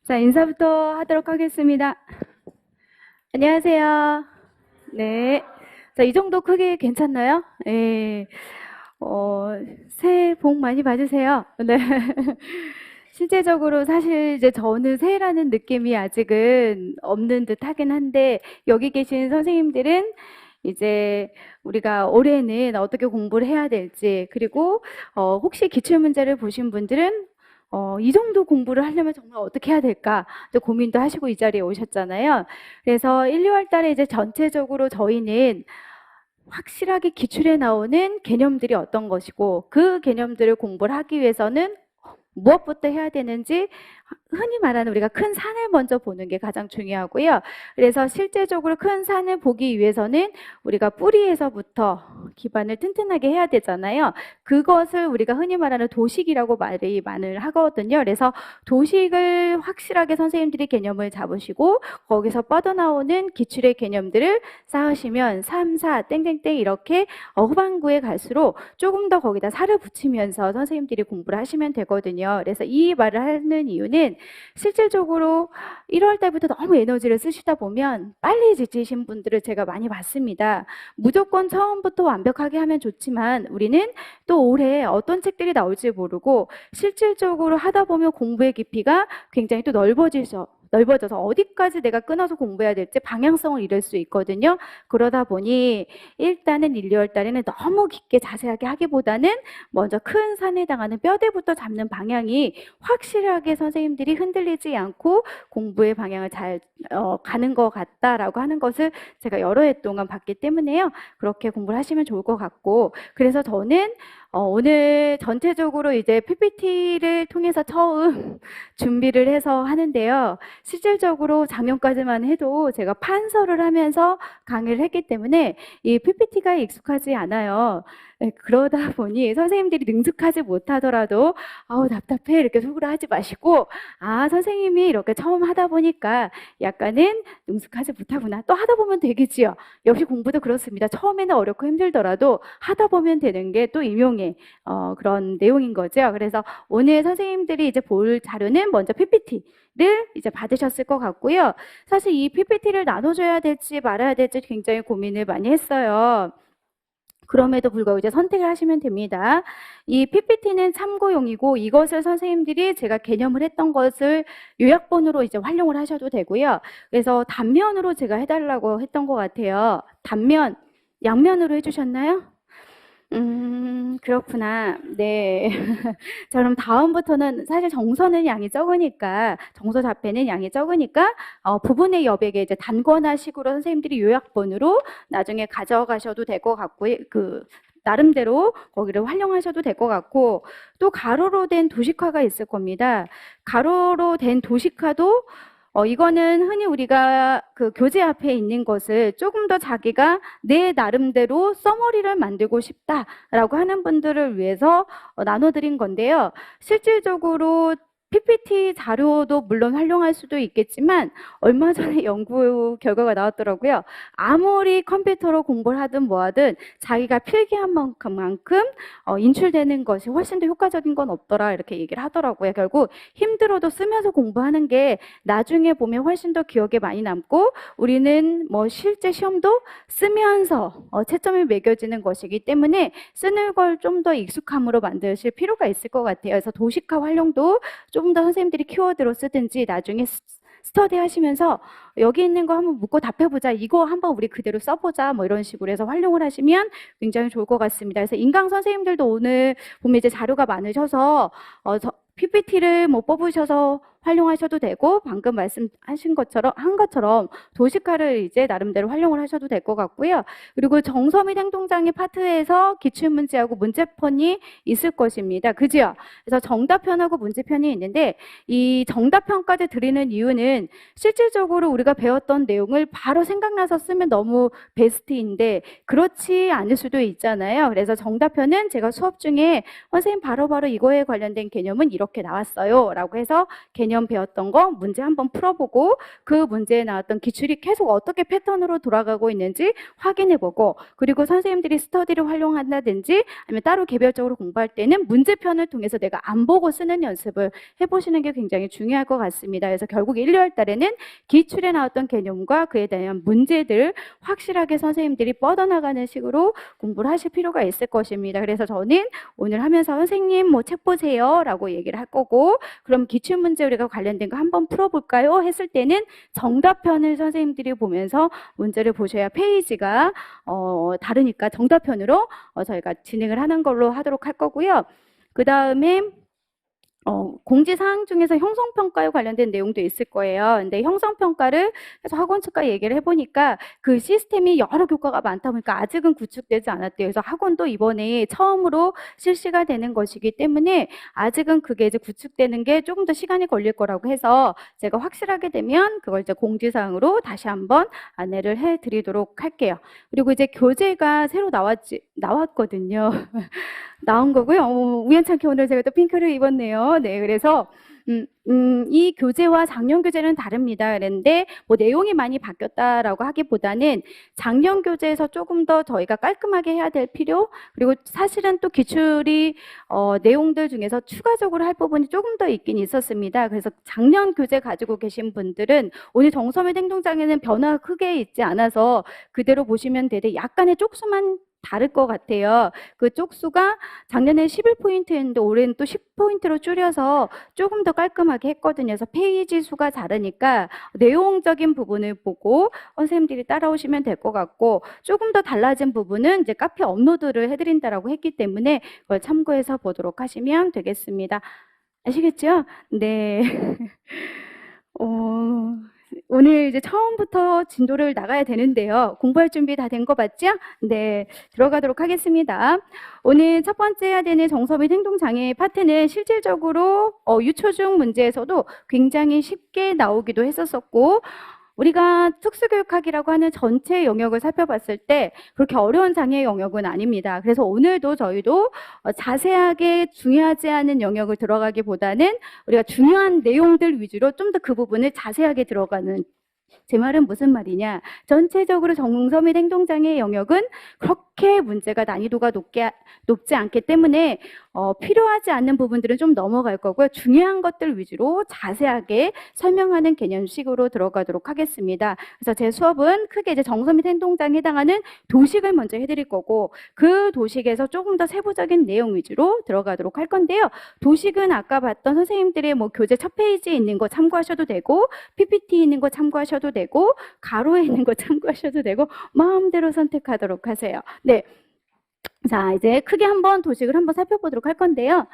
자, 인사부터 하도록 하겠습니다. 안녕하세요. 네. 자, 이 정도 크기 괜찮나요? 예. 어, 새해 복 많이 받으세요. 네. 실제적으로 사실 이제 저는 새해라는 느낌이 아직은 없는 듯 하긴 한데, 여기 계신 선생님들은 이제 우리가 올해는 어떻게 공부를 해야 될지, 그리고 혹시 기출문제를 보신 분들은 이 정도 공부를 하려면 정말 어떻게 해야 될까? 또 고민도 하시고 이 자리에 오셨잖아요. 그래서 1, 2월 달에 이제 전체적으로 저희는 확실하게 기출에 나오는 개념들이 어떤 것이고 그 개념들을 공부를 하기 위해서는 무엇부터 해야 되는지 흔히 말하는 우리가 큰 산을 먼저 보는 게 가장 중요하고요. 그래서 실제적으로 큰 산을 보기 위해서는 우리가 뿌리에서부터 기반을 튼튼하게 해야 되잖아요. 그것을 우리가 흔히 말하는 도식이라고 말이 많이 하거든요. 그래서 도식을 확실하게 선생님들이 개념을 잡으시고 거기서 뻗어나오는 기출의 개념들을 쌓으시면 3, 4, 땡땡땡 이렇게 후반부에 갈수록 조금 더 거기다 살을 붙이면서 선생님들이 공부를 하시면 되거든요. 그래서 이 말을 하는 이유는 실질적으로 1월 달부터 너무 에너지를 쓰시다 보면 빨리 지치신 분들을 제가 많이 봤습니다. 무조건 처음부터 완벽하게 하면 좋지만 우리는 또 올해 어떤 책들이 나올지 모르고 실질적으로 하다 보면 공부의 깊이가 굉장히 또 넓어져서 어디까지 내가 끊어서 공부해야 될지 방향성을 잃을 수 있거든요. 그러다 보니 일단은 1, 2월 달에는 너무 깊게 자세하게 하기보다는 먼저 큰 산에 해당하는 뼈대부터 잡는 방향이 확실하게 선생님들이 흔들리지 않고 공부의 방향을 잘 가는 것 같다라고 하는 것을 제가 여러 해 동안 봤기 때문에요. 그렇게 공부를 하시면 좋을 것 같고, 그래서 저는 오늘 전체적으로 이제 PPT를 통해서 처음 준비를 해서 하는데요. 실질적으로 작년까지만 해도 제가 판서를 하면서 강의를 했기 때문에 이 PPT가 익숙하지 않아요. 네, 그러다 보니 선생님들이 능숙하지 못하더라도 아우 답답해 이렇게 속으로 하지 마시고, 아 선생님이 이렇게 처음 하다 보니까 약간은 능숙하지 못하구나, 또 하다 보면 되겠지요. 역시 공부도 그렇습니다. 처음에는 어렵고 힘들더라도 하다 보면 되는 게 또 임용의 그런 내용인 거죠. 그래서 오늘 선생님들이 이제 볼 자료는 먼저 PPT를 이제 받으셨을 것 같고요. 사실 이 PPT를 나눠줘야 될지 말아야 될지 굉장히 고민을 많이 했어요. 그럼에도 불구하고 이제 선택을 하시면 됩니다. 이 PPT는 참고용이고 이것을 선생님들이 제가 개념을 했던 것을 요약본으로 이제 활용을 하셔도 되고요. 그래서 단면으로 제가 해달라고 했던 것 같아요. 단면, 양면으로 해주셨나요? 그렇구나. 네. 자, 그럼 다음부터는 사실 정서는 양이 적으니까, 정서 자폐는 양이 적으니까, 부분의 여백에 이제 단권화식으로 선생님들이 요약본으로 나중에 가져가셔도 될 것 같고요. 나름대로 거기를 활용하셔도 될 것 같고, 또 가로로 된 도식화가 있을 겁니다. 가로로 된 도식화도 이거는 흔히 우리가 그 교재 앞에 있는 것을 조금 더 자기가 내 나름대로 써머리를 만들고 싶다라고 하는 분들을 위해서 나눠드린 건데요. 실질적으로 PPT 자료도 물론 활용할 수도 있겠지만 얼마 전에 연구 결과가 나왔더라고요. 아무리 컴퓨터로 공부를 하든 뭐 하든 자기가 필기한 만큼 인출되는 것이 훨씬 더 효과적인 건 없더라 이렇게 얘기를 하더라고요. 결국 힘들어도 쓰면서 공부하는 게 나중에 보면 훨씬 더 기억에 많이 남고 우리는 뭐 실제 시험도 쓰면서 채점이 매겨지는 것이기 때문에 쓰는 걸 좀 더 익숙함으로 만드실 필요가 있을 것 같아요. 그래서 도식화 활용도 조금 더 선생님들이 키워드로 쓰든지 나중에 스터디 하시면서 여기 있는 거 한번 묻고 답해보자, 이거 한번 우리 그대로 써보자, 뭐 이런 식으로 해서 활용을 하시면 굉장히 좋을 것 같습니다. 그래서 인강 선생님들도 오늘 보면 이제 자료가 많으셔서 PPT를 뭐 뽑으셔서 활용하셔도 되고 방금 말씀하신 것처럼 도식화를 이제 나름대로 활용을 하셔도 될 것 같고요. 그리고 정서 및 행동장애 파트에서 기출문제하고 문제편이 있을 것입니다. 그죠? 그래서 정답편하고 문제편이 있는데 이 정답편까지 드리는 이유는 실질적으로 우리가 배웠던 내용을 바로 생각나서 쓰면 너무 베스트인데 그렇지 않을 수도 있잖아요. 그래서 정답편은 제가 수업 중에 선생님 바로바로 이거에 관련된 개념은 이렇게 나왔어요 라고 해서 개념 개념 배웠던 거 문제 한번 풀어보고 그 문제에 나왔던 기출이 계속 어떻게 패턴으로 돌아가고 있는지 확인해보고, 그리고 선생님들이 스터디를 활용한다든지 아니면 따로 개별적으로 공부할 때는 문제편을 통해서 내가 안 보고 쓰는 연습을 해보시는 게 굉장히 중요할 것 같습니다. 그래서 결국 1, 2월 달에는 기출에 나왔던 개념과 그에 대한 문제들 확실하게 선생님들이 뻗어나가는 식으로 공부를 하실 필요가 있을 것입니다. 그래서 저는 오늘 하면서 선생님 뭐 책 보세요 라고 얘기를 할 거고, 그럼 기출문제 우리가 관련된 거 한번 풀어볼까요? 했을 때는 정답편을 선생님들이 보면서 문제를 보셔야 페이지가 다르니까 정답편으로 저희가 진행을 하는 걸로 하도록 할 거고요. 그 다음에 공지사항 중에서 형성평가에 관련된 내용도 있을 거예요. 근데 형성평가를 해서 학원 측과 얘기를 해보니까 그 시스템이 여러 교과가 많다 보니까 아직은 구축되지 않았대요. 그래서 학원도 이번에 처음으로 실시가 되는 것이기 때문에 아직은 그게 이제 구축되는 게 조금 더 시간이 걸릴 거라고 해서 제가 확실하게 되면 그걸 이제 공지사항으로 다시 한번 안내를 해드리도록 할게요. 그리고 이제 교재가 새로 나왔거든요. 나온 거고요. 우연찮게 오늘 제가 또 핑크를 입었네요. 네, 그래서 이 교재와 작년 교재는 다릅니다. 그런데 뭐 내용이 많이 바뀌었다라고 하기보다는 작년 교재에서 조금 더 저희가 깔끔하게 해야 될 필요, 그리고 사실은 또 기출이 내용들 중에서 추가적으로 할 부분이 조금 더 있긴 있었습니다. 그래서 작년 교재 가지고 계신 분들은 오늘 정서및 행동장애는 변화가 크게 있지 않아서 그대로 보시면 되되 약간의 쪽수만 다를 것 같아요. 그 쪽수가 작년에 11포인트였는데 올해는 또 10포인트로 줄여서 조금 더 깔끔하게 했거든요. 그래서 페이지 수가 다르니까 내용적인 부분을 보고 선생님들이 따라오시면 될 것 같고, 조금 더 달라진 부분은 이제 카페 업로드를 해드린다라고 했기 때문에 그걸 참고해서 보도록 하시면 되겠습니다. 아시겠죠? 네. 오늘 이제 처음부터 진도를 나가야 되는데요. 공부할 준비 다 된 거 맞죠? 네, 들어가도록 하겠습니다. 오늘 첫 번째 해야 되는 정서 및 행동장애 파트는 실질적으로 유초중 문제에서도 굉장히 쉽게 나오기도 했었고, 우리가 특수교육학이라고 하는 전체 영역을 살펴봤을 때 그렇게 어려운 장애 영역은 아닙니다. 그래서 오늘도 저희도 자세하게 중요하지 않은 영역을 들어가기보다는 우리가 중요한 내용들 위주로 좀 더 그 부분을 자세하게 들어가는, 제 말은 무슨 말이냐, 전체적으로 정서 및 행동장애 영역은 그렇게 문제가 난이도가 높지 않기 때문에 필요하지 않는 부분들은 좀 넘어갈 거고요. 중요한 것들 위주로 자세하게 설명하는 개념식으로 들어가도록 하겠습니다. 그래서 제 수업은 크게 이제 정서 및 행동장애에 해당하는 도식을 먼저 해드릴 거고, 그 도식에서 조금 더 세부적인 내용 위주로 들어가도록 할 건데요. 도식은 아까 봤던 선생님들의 뭐 교재 첫 페이지에 있는 거 참고하셔도 되고, PPT 있는 거 참고하셔도 되고, 가로에 있는 거 참고하셔도 되고, 마음대로 선택하도록 하세요. 네. 자, 이제 크게 한번 도식을 한번 살펴보도록 할 건데요.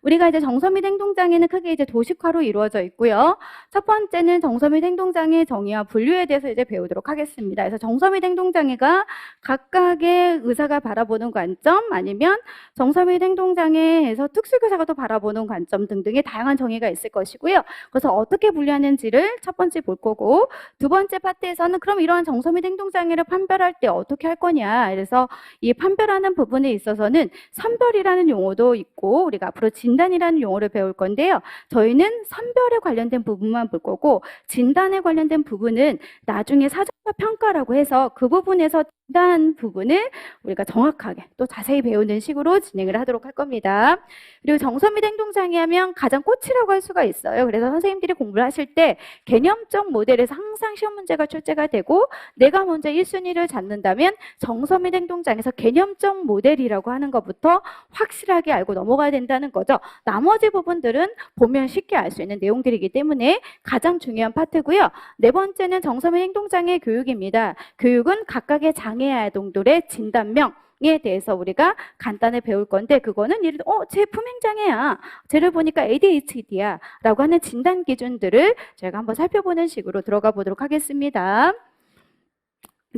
우리가 이제 정서 및 행동장애는 크게 이제 도식화로 이루어져 있고요. 첫 번째는 정서 및 행동장애 정의와 분류에 대해서 이제 배우도록 하겠습니다. 그래서 정서 및 행동장애가 각각의 의사가 바라보는 관점, 아니면 정서 및 행동장애에서 특수교사가 또 바라보는 관점 등등의 다양한 정의가 있을 것이고요. 그래서 어떻게 분류하는지를 첫 번째 볼 거고, 두 번째 파트에서는 그럼 이러한 정서 및 행동장애를 판별할 때 어떻게 할 거냐. 그래서 이 판별하는 부분에 있어서는 선별이라는 용어도 있고, 우리가 앞으로 진단이라는 용어를 배울 건데요. 저희는 선별에 관련된 부분만 볼 거고, 진단에 관련된 부분은 나중에 사전과 평가라고 해서 그 부분에서 진단 부분을 우리가 정확하게 또 자세히 배우는 식으로 진행을 하도록 할 겁니다. 그리고 정서 및 행동장애 하면 가장 꽃이라고 할 수가 있어요. 그래서 선생님들이 공부를 하실 때 개념적 모델에서 항상 시험 문제가 출제가 되고, 내가 먼저 1순위를 잡는다면 정서 및 행동장애에서 개념적 모델이라고 하는 것부터 확실하게 알고 넘어가야 된다는 거죠. 나머지 부분들은 보면 쉽게 알 수 있는 내용들이기 때문에 가장 중요한 파트고요. 네 번째는 정서 및 행동장애 교육입니다. 교육은 각각의 장애 아동들의 진단명에 대해서 우리가 간단히 배울 건데, 그거는 예를 들어 쟤 품행장애야, 쟤를 보니까 ADHD야 라고 하는 진단 기준들을 저희가 한번 살펴보는 식으로 들어가 보도록 하겠습니다.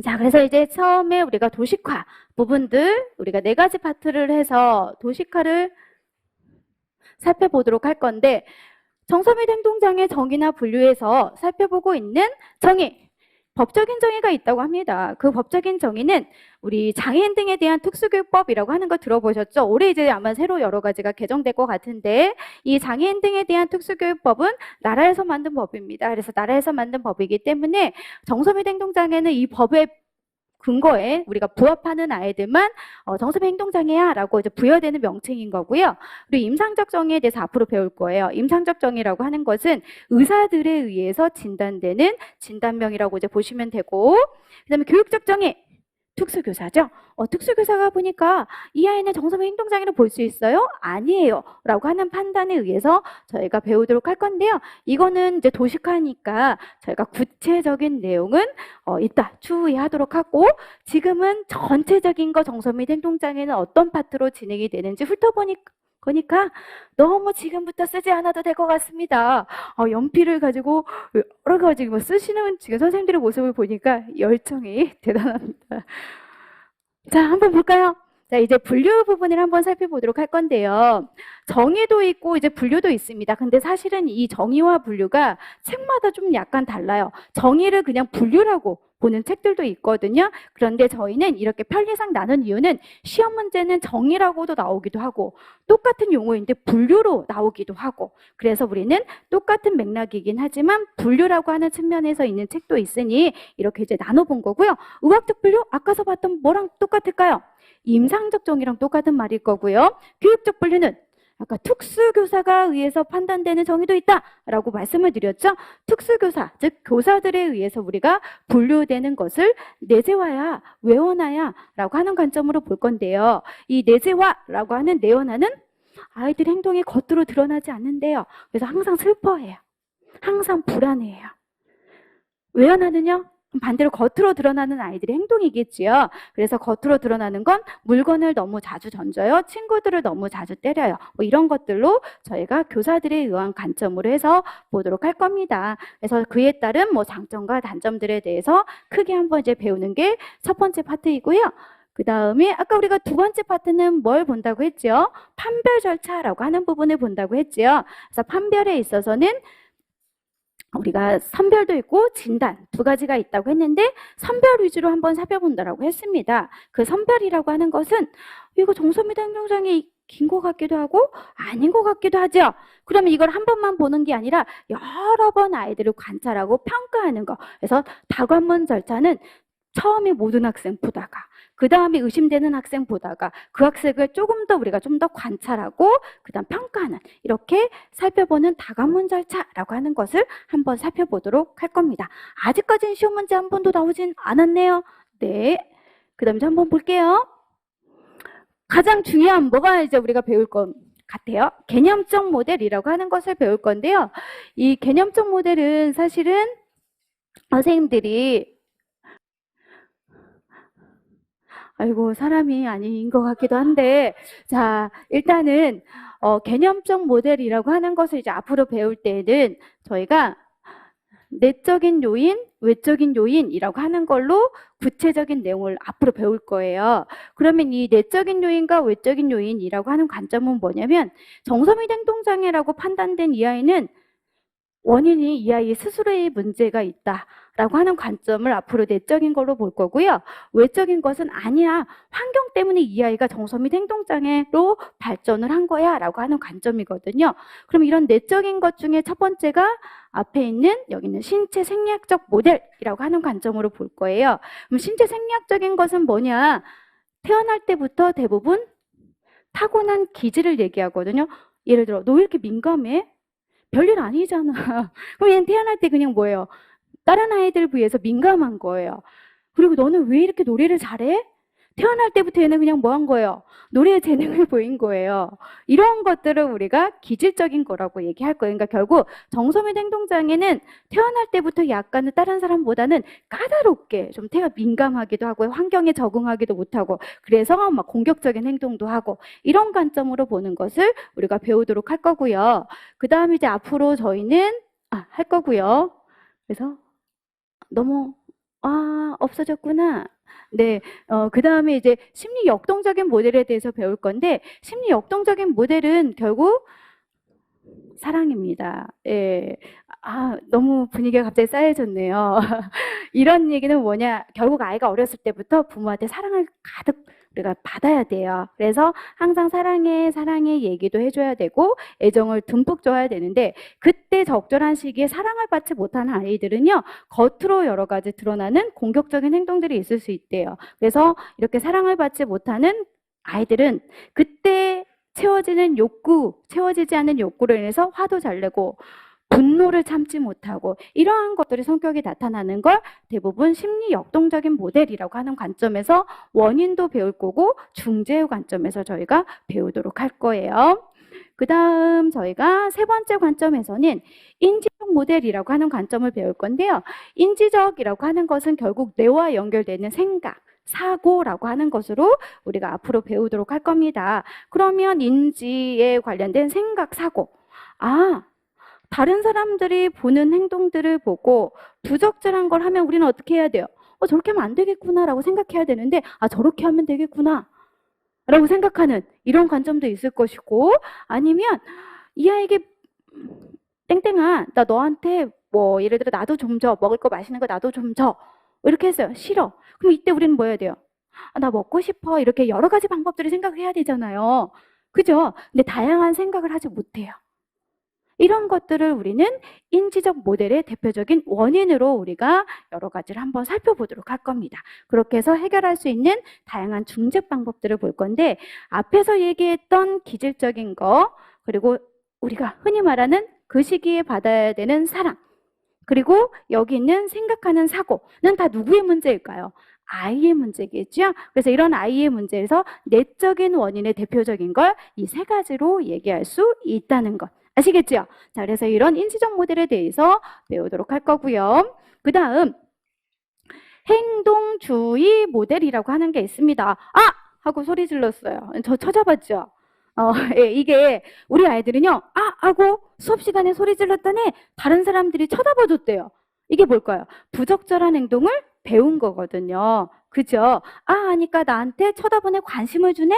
자, 그래서 이제 처음에 우리가 도식화 부분들, 우리가 4가지 파트를 해서 도식화를 살펴보도록 할 건데, 정서 및 행동장애 정의나 분류에서 살펴보고 있는 정의, 법적인 정의가 있다고 합니다. 그 법적인 정의는 우리 장애인 등에 대한 특수교육법이라고 하는 거 들어보셨죠? 올해 이제 아마 새로 여러 가지가 개정될 것 같은데 이 장애인 등에 대한 특수교육법은 나라에서 만든 법입니다. 그래서 나라에서 만든 법이기 때문에 정서및 행동장애는 이 법의 근거에 우리가 부합하는 아이들만 정서적 행동장애야라고 이제 부여되는 명칭인 거고요. 그리고 임상적 정의에 대해서 앞으로 배울 거예요. 임상적 정의라고 하는 것은 의사들에 의해서 진단되는 진단명이라고 이제 보시면 되고, 그다음에 교육적 정의. 특수교사죠. 특수교사가 보니까 이 아이는 정서적 행동장애를 볼 수 있어요? 아니에요. 라고 하는 판단에 의해서 저희가 배우도록 할 건데요. 이거는 이제 도식화니까 저희가 구체적인 내용은 이따 추후에 하도록 하고, 지금은 전체적인 거 정서 및 행동장애는 어떤 파트로 진행이 되는지 훑어보니까 너무 지금부터 쓰지 않아도 될 것 같습니다. 연필을 가지고 여러 가지 뭐 쓰시는 지금 선생님들의 모습을 보니까 열정이 대단합니다. 자, 한번 볼까요? 자, 이제 분류 부분을 한번 살펴보도록 할 건데요. 정의도 있고 이제 분류도 있습니다. 근데 사실은 이 정의와 분류가 책마다 좀 약간 달라요. 정의를 그냥 분류라고 보는 책들도 있거든요. 그런데 저희는 이렇게 편리상 나눈 이유는 시험 문제는 정의라고도 나오기도 하고 똑같은 용어인데 분류로 나오기도 하고, 그래서 우리는 똑같은 맥락이긴 하지만 분류라고 하는 측면에서 있는 책도 있으니 이렇게 이제 나눠본 거고요. 의학적 분류 아까서 봤던 뭐랑 똑같을까요? 임상적 정의랑 똑같은 말일 거고요. 교육적 분류는 아까 특수교사가 의해서 판단되는 정의도 있다라고 말씀을 드렸죠. 특수교사, 즉 교사들에 의해서 우리가 분류되는 것을 내재화야, 외원화야 라고 하는 관점으로 볼 건데요. 이 내재화라고 하는 내원화는 아이들 행동이 겉으로 드러나지 않는데요. 그래서 항상 슬퍼해요. 항상 불안해요. 외원화는요? 반대로 겉으로 드러나는 아이들의 행동이겠지요. 그래서 겉으로 드러나는 건 물건을 너무 자주 던져요. 친구들을 너무 자주 때려요. 뭐 이런 것들로 저희가 교사들에 의한 관점으로 해서 보도록 할 겁니다. 그래서 그에 따른 뭐 장점과 단점들에 대해서 크게 한번 이제 배우는 게 첫 번째 파트이고요. 그 다음에 아까 우리가 두 번째 파트는 뭘 본다고 했죠? 판별 절차라고 하는 부분을 본다고 했지요. 그래서 판별에 있어서는 우리가 선별도 있고 진단 두 가지가 있다고 했는데 선별 위주로 한번 살펴본다라고 했습니다. 그 선별이라고 하는 것은 이거 정서및 행동장애 긴 것 같기도 하고 아닌 것 같기도 하죠. 그러면 이걸 한 번만 보는 게 아니라 여러 번 아이들을 관찰하고 평가하는 거. 그래서 다관문 절차는 처음에 모든 학생 보다가 그 다음에 의심되는 학생 보다가 그 학생을 조금 더 우리가 좀 더 관찰하고 그 다음 평가하는, 이렇게 살펴보는 다관문 절차라고 하는 것을 한번 살펴보도록 할 겁니다. 아직까지는 시험 문제 한 번도 나오진 않았네요. 네. 그 다음에 한번 볼게요. 가장 중요한 뭐가 이제 우리가 배울 것 같아요? 개념적 모델이라고 하는 것을 배울 건데요. 이 개념적 모델은 사실은 선생님들이 아이고 사람이 아닌 것 같기도 한데, 자 일단은 개념적 모델이라고 하는 것을 이제 앞으로 배울 때에는 저희가 내적인 요인, 외적인 요인이라고 하는 걸로 구체적인 내용을 앞으로 배울 거예요. 그러면 이 내적인 요인과 외적인 요인이라고 하는 관점은 뭐냐면 정서 및 행동장애라고 판단된 이 아이는 원인이 이 아이 스스로의 문제가 있다라고 하는 관점을 앞으로 내적인 걸로 볼 거고요. 외적인 것은 아니야, 환경 때문에 이 아이가 정서 및 행동장애로 발전을 한 거야 라고 하는 관점이거든요. 그럼 이런 내적인 것 중에 첫 번째가 앞에 있는 여기는 신체 생리학적 모델이라고 하는 관점으로 볼 거예요. 그럼 신체 생리학적인 것은 뭐냐? 태어날 때부터 대부분 타고난 기질을 얘기하거든요. 예를 들어 너 왜 이렇게 민감해? 별일 아니잖아. 그럼 얘는 태어날 때 그냥 뭐예요? 다른 아이들 비해서 민감한 거예요. 그리고 너는 왜 이렇게 노래를 잘해? 태어날 때부터 얘는 그냥 뭐 한 거예요? 노래의 재능을 보인 거예요. 이런 것들을 우리가 기질적인 거라고 얘기할 거예요. 그러니까 결국 정서 및 행동장애는 태어날 때부터 약간은 다른 사람보다는 까다롭게 좀 태가 민감하기도 하고 환경에 적응하기도 못하고 그래서 막 공격적인 행동도 하고 이런 관점으로 보는 것을 우리가 배우도록 할 거고요. 그 다음 이제 앞으로 저희는 할 거고요. 그래서 너무 없어졌구나. 네, 그 다음에 이제 심리 역동적인 모델에 대해서 배울 건데, 심리 역동적인 모델은 결국 사랑입니다. 예. 아, 너무 분위기가 갑자기 싸해졌네요. 이런 얘기는 뭐냐? 결국 아이가 어렸을 때부터 부모한테 사랑을 가득 우리가 받아야 돼요. 그래서 항상 사랑해, 사랑해 얘기도 해줘야 되고 애정을 듬뿍 줘야 되는데 그때 적절한 시기에 사랑을 받지 못한 아이들은요, 겉으로 여러 가지 드러나는 공격적인 행동들이 있을 수 있대요. 그래서 이렇게 사랑을 받지 못하는 아이들은 그때 채워지지 않는 욕구로 인해서 화도 잘 내고 분노를 참지 못하고 이러한 것들이 성격이 나타나는 걸 대부분 심리 역동적인 모델이라고 하는 관점에서 원인도 배울 거고 중재의 관점에서 저희가 배우도록 할 거예요. 그 다음 저희가 세 번째 관점에서는 인지적 모델이라고 하는 관점을 배울 건데요. 인지적이라고 하는 것은 결국 뇌와 연결되는 생각, 사고라고 하는 것으로 우리가 앞으로 배우도록 할 겁니다. 그러면 인지에 관련된 생각, 사고. 다른 사람들이 보는 행동들을 보고 부적절한 걸 하면 우리는 어떻게 해야 돼요? 저렇게 하면 안 되겠구나라고 생각해야 되는데, 저렇게 하면 되겠구나 라고 생각하는 이런 관점도 있을 것이고, 아니면 이 아이에게 땡땡아, 나 너한테 뭐 예를 들어 나도 좀 줘, 먹을 거 맛있는 거 나도 좀 줘, 이렇게 했어요. 싫어. 그럼 이때 우리는 뭐 해야 돼요? 나 먹고 싶어. 이렇게 여러 가지 방법들을 생각해야 되잖아요. 그죠? 근데 다양한 생각을 하지 못해요. 이런 것들을 우리는 인지적 모델의 대표적인 원인으로 우리가 여러 가지를 한번 살펴보도록 할 겁니다. 그렇게 해서 해결할 수 있는 다양한 중재 방법들을 볼 건데, 앞에서 얘기했던 기질적인 거, 그리고 우리가 흔히 말하는 그 시기에 받아야 되는 사랑, 그리고 여기 있는 생각하는 사고는 다 누구의 문제일까요? 아이의 문제겠죠? 그래서 이런 아이의 문제에서 내적인 원인의 대표적인 걸 이 세 가지로 얘기할 수 있다는 것. 아시겠죠? 자, 그래서 이런 인지적 모델에 대해서 배우도록 할 거고요. 그 다음 행동주의 모델이라고 하는 게 있습니다. 하고 소리 질렀어요. 저 쳐잡았죠? 예, 이게 우리 아이들은요, 하고 수업 시간에 소리 질렀더니 다른 사람들이 쳐다봐 줬대요. 이게 뭘까요? 부적절한 행동을 배운 거거든요. 그죠? 하니까 나한테 쳐다보네, 관심을 주네?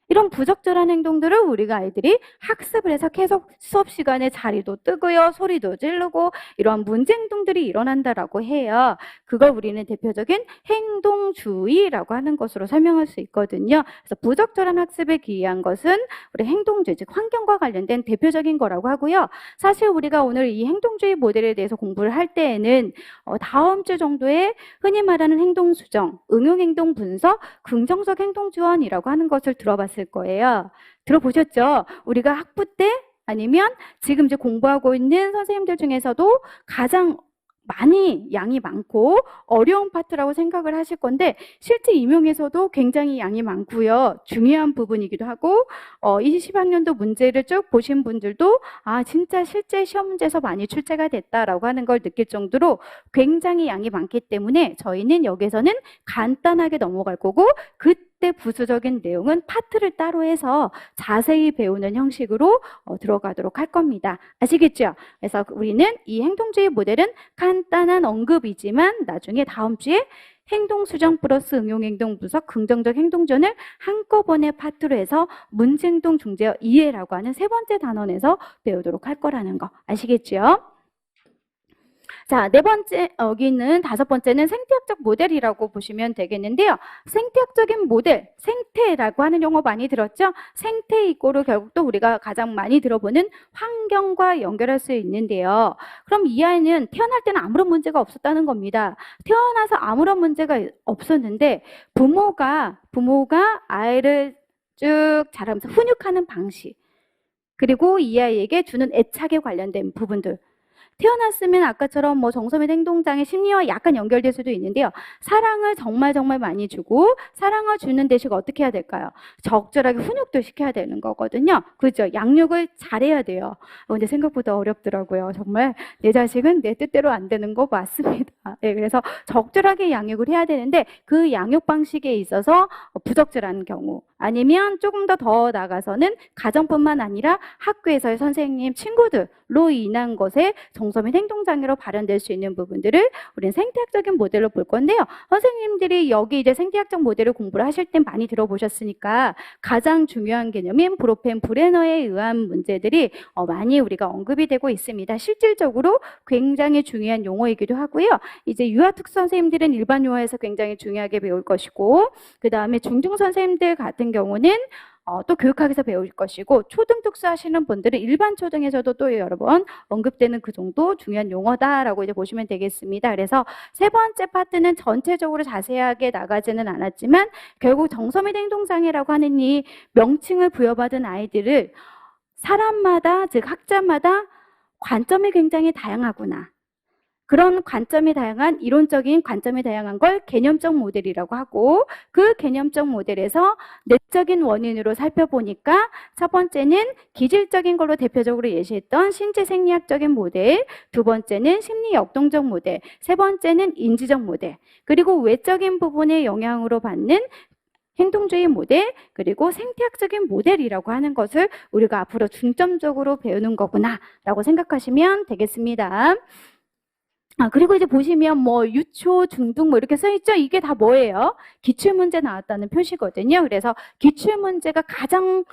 이런 부적절한 행동들을 우리가 아이들이 학습을 해서 계속 수업 시간에 자리도 뜨고요, 소리도 지르고 이러한 문제 행동들이 일어난다라고 해요. 그걸 우리는 대표적인 행동주의라고 하는 것으로 설명할 수 있거든요. 그래서 부적절한 학습에 기이한 것은 우리 행동주의, 즉 환경과 관련된 대표적인 거라고 하고요. 사실 우리가 오늘 이 행동주의 모델에 대해서 공부를 할 때에는 다음 주 정도에 흔히 말하는 행동수정, 응용행동 분석, 긍정적 행동지원이라고 하는 것을 들어봤을 거예요. 들어보셨죠? 우리가 학부 때 아니면 지금 이제 공부하고 있는 선생님들 중에서도 가장 많이 양이 많고 어려운 파트라고 생각을 하실 건데 실제 임용에서도 굉장히 양이 많고요. 중요한 부분이기도 하고 20학년도 문제를 쭉 보신 분들도 진짜 실제 시험 문제에서 많이 출제가 됐다라고 하는 걸 느낄 정도로 굉장히 양이 많기 때문에 저희는 여기서는 간단하게 넘어갈 거고 그때 부수적인 내용은 파트를 따로 해서 자세히 배우는 형식으로 들어가도록 할 겁니다. 아시겠죠? 그래서 우리는 이 행동주의 모델은 간단한 언급이지만 나중에 다음 주에 행동수정 플러스 응용행동 분석, 긍정적 행동전을 한꺼번에 파트로 해서 문제행동 중재어 이해라고 하는 세 번째 단원에서 배우도록 할 거라는 거 아시겠죠? 자, 네 번째, 여기는 다섯 번째는 생태학적 모델이라고 보시면 되겠는데요. 생태학적인 모델, 생태라고 하는 용어 많이 들었죠? 생태 이꼬르 결국 또 우리가 가장 많이 들어보는 환경과 연결할 수 있는데요. 그럼 이 아이는 태어날 때는 아무런 문제가 없었다는 겁니다. 태어나서 아무런 문제가 없었는데 부모가 아이를 쭉 자라면서 훈육하는 방식, 그리고 이 아이에게 주는 애착에 관련된 부분들, 태어났으면 아까처럼 뭐 정서및 행동장애 심리와 약간 연결될 수도 있는데요. 사랑을 정말 많이 주고 사랑을 주는 대신 어떻게 해야 될까요? 적절하게 훈육도 시켜야 되는 거거든요. 그죠? 양육을 잘해야 돼요. 근데 생각보다 어렵더라고요. 정말 내 자식은 내 뜻대로 안 되는 거 맞습니다. 네, 그래서 적절하게 양육을 해야 되는데 그 양육 방식에 있어서 부적절한 경우, 아니면 조금 더 나가서는 가정뿐만 아니라 학교에서의 선생님, 친구들로 인한 것에 정서 및 행동장애로 발현될 수 있는 부분들을 우리는 생태학적인 모델로 볼 건데요. 선생님들이 여기 이제 생태학적 모델을 공부를 하실 땐 많이 들어보셨으니까 가장 중요한 개념인 브로펜 브레너에 의한 문제들이 많이 우리가 언급이 되고 있습니다. 실질적으로 굉장히 중요한 용어이기도 하고요. 이제 유아특 선생님들은 일반 유아에서 굉장히 중요하게 배울 것이고, 그 다음에 중등 선생님들 같은 경우는 또 교육학에서 배울 것이고, 초등 특수 하시는 분들은 일반 초등에서도 또 여러 번 언급되는 그 정도 중요한 용어다라고 이제 보시면 되겠습니다. 그래서 세 번째 파트는 전체적으로 자세하게 나가지는 않았지만 결국 정서 및 행동장애라고 하는 이 명칭을 부여받은 아이들을 사람마다, 즉 학자마다 관점이 굉장히 다양하구나. 그런 관점이 다양한, 이론적인 관점이 다양한 걸 개념적 모델이라고 하고, 그 개념적 모델에서 내적인 원인으로 살펴보니까 첫 번째는 기질적인 걸로 대표적으로 예시했던 신체생리학적인 모델, 두 번째는 심리역동적 모델, 세 번째는 인지적 모델, 그리고 외적인 부분의 영향으로 받는 행동주의 모델, 그리고 생태학적인 모델이라고 하는 것을 우리가 앞으로 중점적으로 배우는 거구나 라고 생각하시면 되겠습니다. 그리고 이제 보시면 뭐 유초, 중등 뭐 이렇게 써있죠? 이게 다 뭐예요? 기출문제 나왔다는 표시거든요. 그래서 기출문제가 가장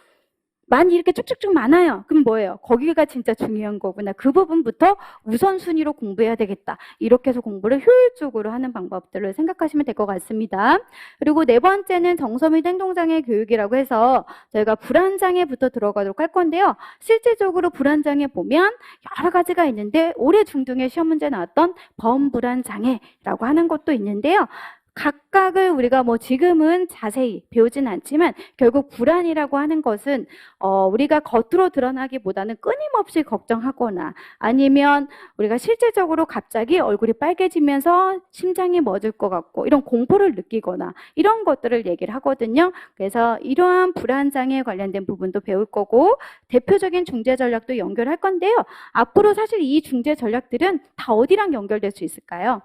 많이 이렇게 쭉쭉쭉 많아요. 그럼 뭐예요? 거기가 진짜 중요한 거구나. 그 부분부터 우선순위로 공부해야 되겠다. 이렇게 해서 공부를 효율적으로 하는 방법들을 생각하시면 될 것 같습니다. 그리고 네 번째는 정서 및 행동장애 교육이라고 해서 저희가 불안장애부터 들어가도록 할 건데요. 실질적으로 불안장애 보면 여러 가지가 있는데 올해 중등에 시험 문제 나왔던 범불안장애라고 하는 것도 있는데요. 각각을 우리가 뭐 지금은 자세히 배우진 않지만 결국 불안이라고 하는 것은 우리가 겉으로 드러나기보다는 끊임없이 걱정하거나 아니면 우리가 실제적으로 갑자기 얼굴이 빨개지면서 심장이 멎을 것 같고 이런 공포를 느끼거나 이런 것들을 얘기를 하거든요. 그래서 이러한 불안장애에 관련된 부분도 배울 거고 대표적인 중재 전략도 연결할 건데요. 앞으로 사실 이 중재 전략들은 다 어디랑 연결될 수 있을까요?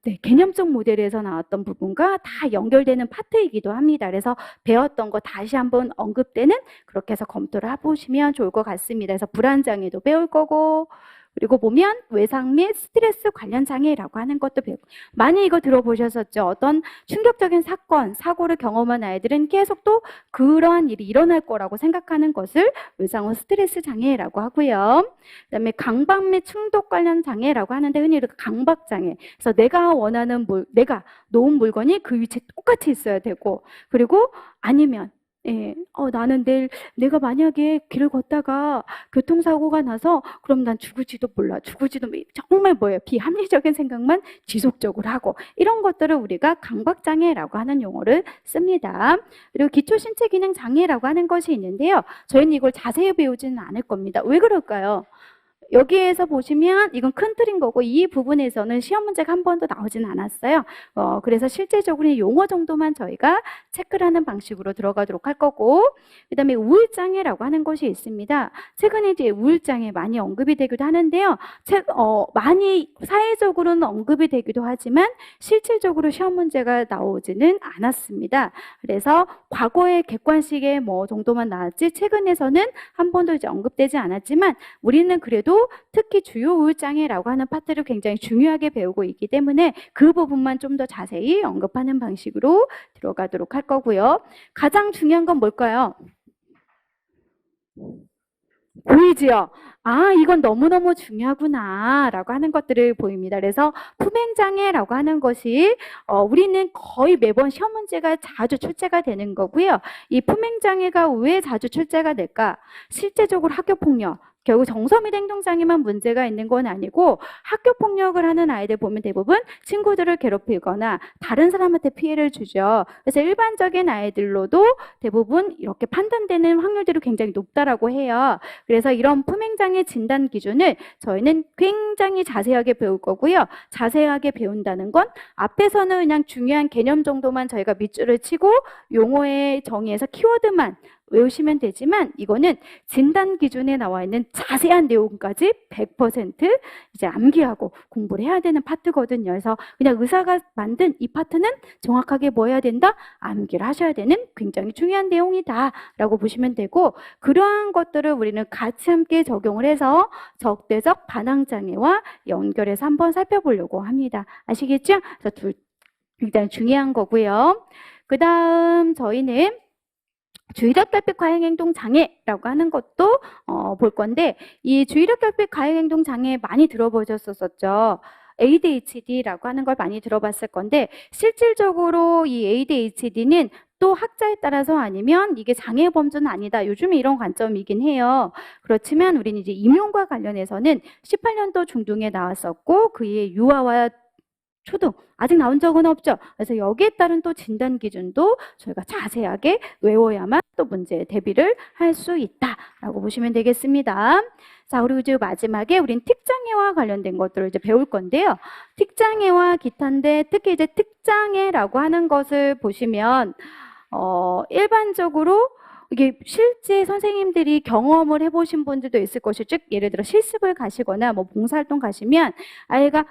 네, 개념적 모델에서 나왔던 부분과 다 연결되는 파트이기도 합니다. 그래서 배웠던 거 다시 한번 언급되는 그렇게 해서 검토를 해보시면 좋을 것 같습니다. 그래서 불안장애도 배울 거고 그리고 보면 외상 및 스트레스 관련 장애라고 하는 것도 배우고 많이 이거 들어보셨었죠? 어떤 충격적인 사건, 사고를 경험한 아이들은 계속 또 그러한 일이 일어날 거라고 생각하는 것을 외상 후 스트레스 장애라고 하고요. 그다음에 강박 및 충동 관련 장애라고 하는데 흔히 이렇게 강박 장애. 그래서 내가 원하는 내가 놓은 물건이 그 위치에 똑같이 있어야 되고 그리고 아니면 나는 내가 만약에 길을 걷다가 교통사고가 나서 그럼 난 죽을지도 몰라. 정말 비합리적인 생각만 지속적으로 하고 이런 것들을 우리가 강박장애라고 하는 용어를 씁니다. 그리고 기초신체기능장애라고 하는 것이 있는데요. 저희는 이걸 자세히 배우지는 않을 겁니다. 왜 그럴까요? 여기에서 보시면 이건 큰 틀인 거고 이 부분에서는 시험 문제가 한 번도 나오진 않았어요. 그래서 실제적으로 용어 정도만 저희가 체크를 하는 방식으로 들어가도록 할 거고 그 다음에 우울장애라고 하는 것이 있습니다. 최근에 이제 우울장애 많이 언급이 되기도 하는데요. 많이 사회적으로는 언급이 되기도 하지만 실질적으로 시험 문제가 나오지는 않았습니다. 그래서 과거의 객관식의 정도만 나왔지 최근에서는 한 번도 이제 언급되지 않았지만 우리는 그래도 특히 주요 우울장애라고 하는 파트를 굉장히 중요하게 배우고 있기 때문에 그 부분만 좀 더 자세히 언급하는 방식으로 들어가도록 할 거고요. 가장 중요한 건 뭘까요? 보이지요? 이건 너무너무 중요하구나 라고 하는 것들을 보입니다. 그래서 품행장애라고 하는 것이 우리는 거의 매번 시험 문제가 자주 출제가 되는 거고요. 이 품행장애가 왜 자주 출제가 될까? 실제적으로 학교폭력 결국 정서 및 행동장애만 문제가 있는 건 아니고 학교 폭력을 하는 아이들 보면 대부분 친구들을 괴롭히거나 다른 사람한테 피해를 주죠. 그래서 일반적인 아이들로도 대부분 이렇게 판단되는 확률들이 굉장히 높다라고 해요. 그래서 이런 품행장애 진단 기준을 저희는 굉장히 자세하게 배울 거고요. 자세하게 배운다는 건 앞에서는 그냥 중요한 개념 정도만 저희가 밑줄을 치고 용어의 정의에서 키워드만 외우시면 되지만 이거는 진단 기준에 나와 있는 자세한 내용까지 100% 이제 암기하고 공부를 해야 되는 파트거든요. 그래서 그냥 의사가 만든 이 파트는 정확하게 뭐 해야 된다? 암기를 하셔야 되는 굉장히 중요한 내용이다라고 보시면 되고, 그러한 것들을 우리는 같이 함께 적용을 해서 적대적 반항장애와 연결해서 한번 살펴보려고 합니다. 아시겠죠? 그래서 굉장히 중요한 거고요. 그 다음 저희는 주의력 결핍 과잉행동 장애라고 하는 것도 볼 건데, 이 주의력 결핍 과잉행동 장애 많이 들어보셨었죠. ADHD라고 하는 걸 많이 들어봤을 건데, 실질적으로 이 ADHD는 또 학자에 따라서 아니면 이게 장애 범주는 아니다. 요즘에 이런 관점이긴 해요. 그렇지만 우리는 이제 임용과 관련해서는 18년도 중등에 나왔었고, 그의 유아와 초등 아직 나온 적은 없죠. 그래서 여기에 따른 또 진단 기준도 저희가 자세하게 외워야만 또 문제에 대비를 할 수 있다라고 보시면 되겠습니다. 자, 그리고 이제 마지막에 우린 특장애와 관련된 것들을 이제 배울 건데요. 특장애와 기타인데 특히 이제 특장애라고 하는 것을 보시면 일반적으로 이게 실제 선생님들이 경험을 해보신 분들도 있을 것이죠. 즉 예를 들어 실습을 가시거나 뭐 봉사활동 가시면 아이가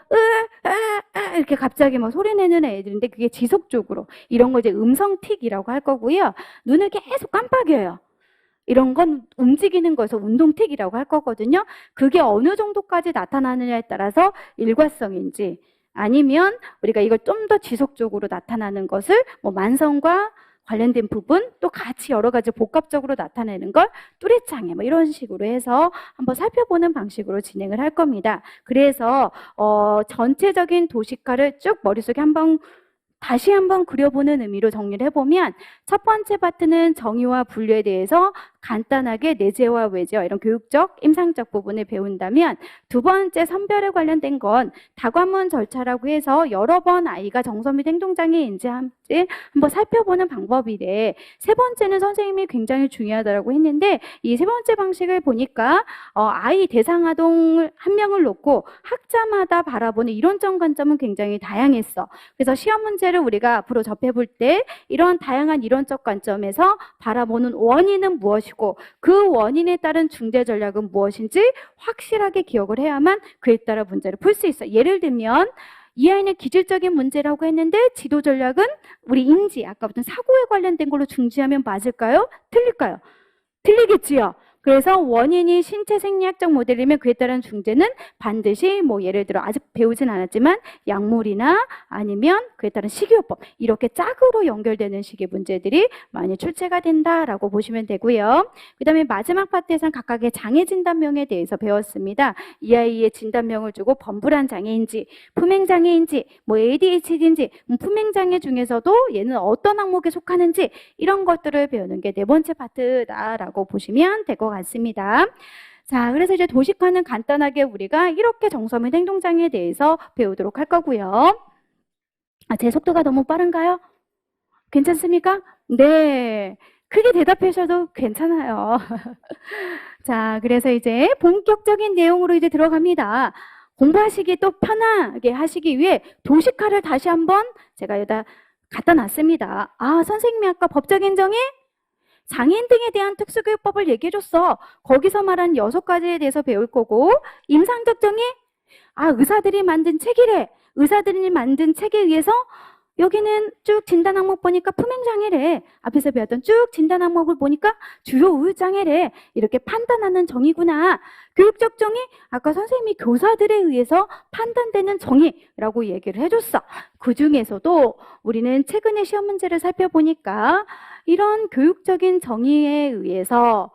이렇게 갑자기 막 소리 내는 애들인데 그게 지속적으로 이런 거 이제 음성틱이라고 할 거고요. 눈을 계속 깜빡여요. 이런 건 움직이는 거에서 운동틱이라고 할 거거든요. 그게 어느 정도까지 나타나느냐에 따라서 일과성인지 아니면 우리가 이걸 좀 더 지속적으로 나타나는 것을 뭐 만성과 관련된 부분 또 같이 여러 가지 복합적으로 나타내는 걸 뚜레장애 뭐 이런 식으로 해서 한번 살펴보는 방식으로 진행을 할 겁니다. 그래서 전체적인 도식화를 쭉 머릿속에 다시 한번 그려보는 의미로 정리를 해보면 첫 번째 파트는 정의와 분류에 대해서 간단하게 내재와 외재와 이런 교육적, 임상적 부분을 배운다면 두 번째 선별에 관련된 건 다관문 절차라고 해서 여러 번 아이가 정서 및 행동장애인지 한번 살펴보는 방법이래. 세 번째는 선생님이 굉장히 중요하다고 했는데 이 세 번째 방식을 보니까 아이 대상아동 한 명을 놓고 학자마다 바라보는 이론적 관점은 굉장히 다양했어. 그래서 시험 문제를 우리가 앞으로 접해볼 때 이런 다양한 이론적 관점에서 바라보는 원인은 무엇이고 그 원인에 따른 중재 전략은 무엇인지 확실하게 기억을 해야만 그에 따라 문제를 풀 수 있어. 예를 들면 이 아이는 기질적인 문제라고 했는데 지도 전략은 우리 인지, 아까부터 사고에 관련된 걸로 중지하면 맞을까요? 틀릴까요? 틀리겠지요. 그래서 원인이 신체 생리학적 모델이면 그에 따른 중재는 반드시 뭐 예를 들어 아직 배우진 않았지만 약물이나 아니면 그에 따른 식이요법 이렇게 짝으로 연결되는 식의 문제들이 많이 출제가 된다라고 보시면 되고요. 그 다음에 마지막 파트에서는 각각의 장애 진단명에 대해서 배웠습니다. 이 아이의 진단명을 주고 범불안 장애인지 품행장애인지 뭐 ADHD인지 품행장애 중에서도 얘는 어떤 항목에 속하는지 이런 것들을 배우는 게 네 번째 파트다라고 보시면 될 것 같습니다. 자, 그래서 이제 도식화는 간단하게 우리가 이렇게 정서 및 행동장애에 대해서 배우도록 할 거고요. 제 속도가 너무 빠른가요? 괜찮습니까? 네. 크게 대답하셔도 괜찮아요. 자, 그래서 이제 본격적인 내용으로 이제 들어갑니다. 공부하시기 또 편하게 하시기 위해 도식화를 다시 한번 제가 여기다 갖다 놨습니다. 선생님이 아까 법적인 정의 장애인 등에 대한 특수교육법을 얘기해줬어. 거기서 말한 6가지에 대해서 배울 거고 임상적 정의? 의사들이 만든 책이래. 의사들이 만든 책에 의해서 여기는 쭉 진단 항목 보니까 품행장애래. 앞에서 배웠던 쭉 진단 항목을 보니까 주요 우울장애래. 이렇게 판단하는 정의구나. 교육적 정의? 아까 선생님이 교사들에 의해서 판단되는 정의라고 얘기를 해줬어. 그 중에서도 우리는 최근에 시험 문제를 살펴보니까 이런 교육적인 정의에 의해서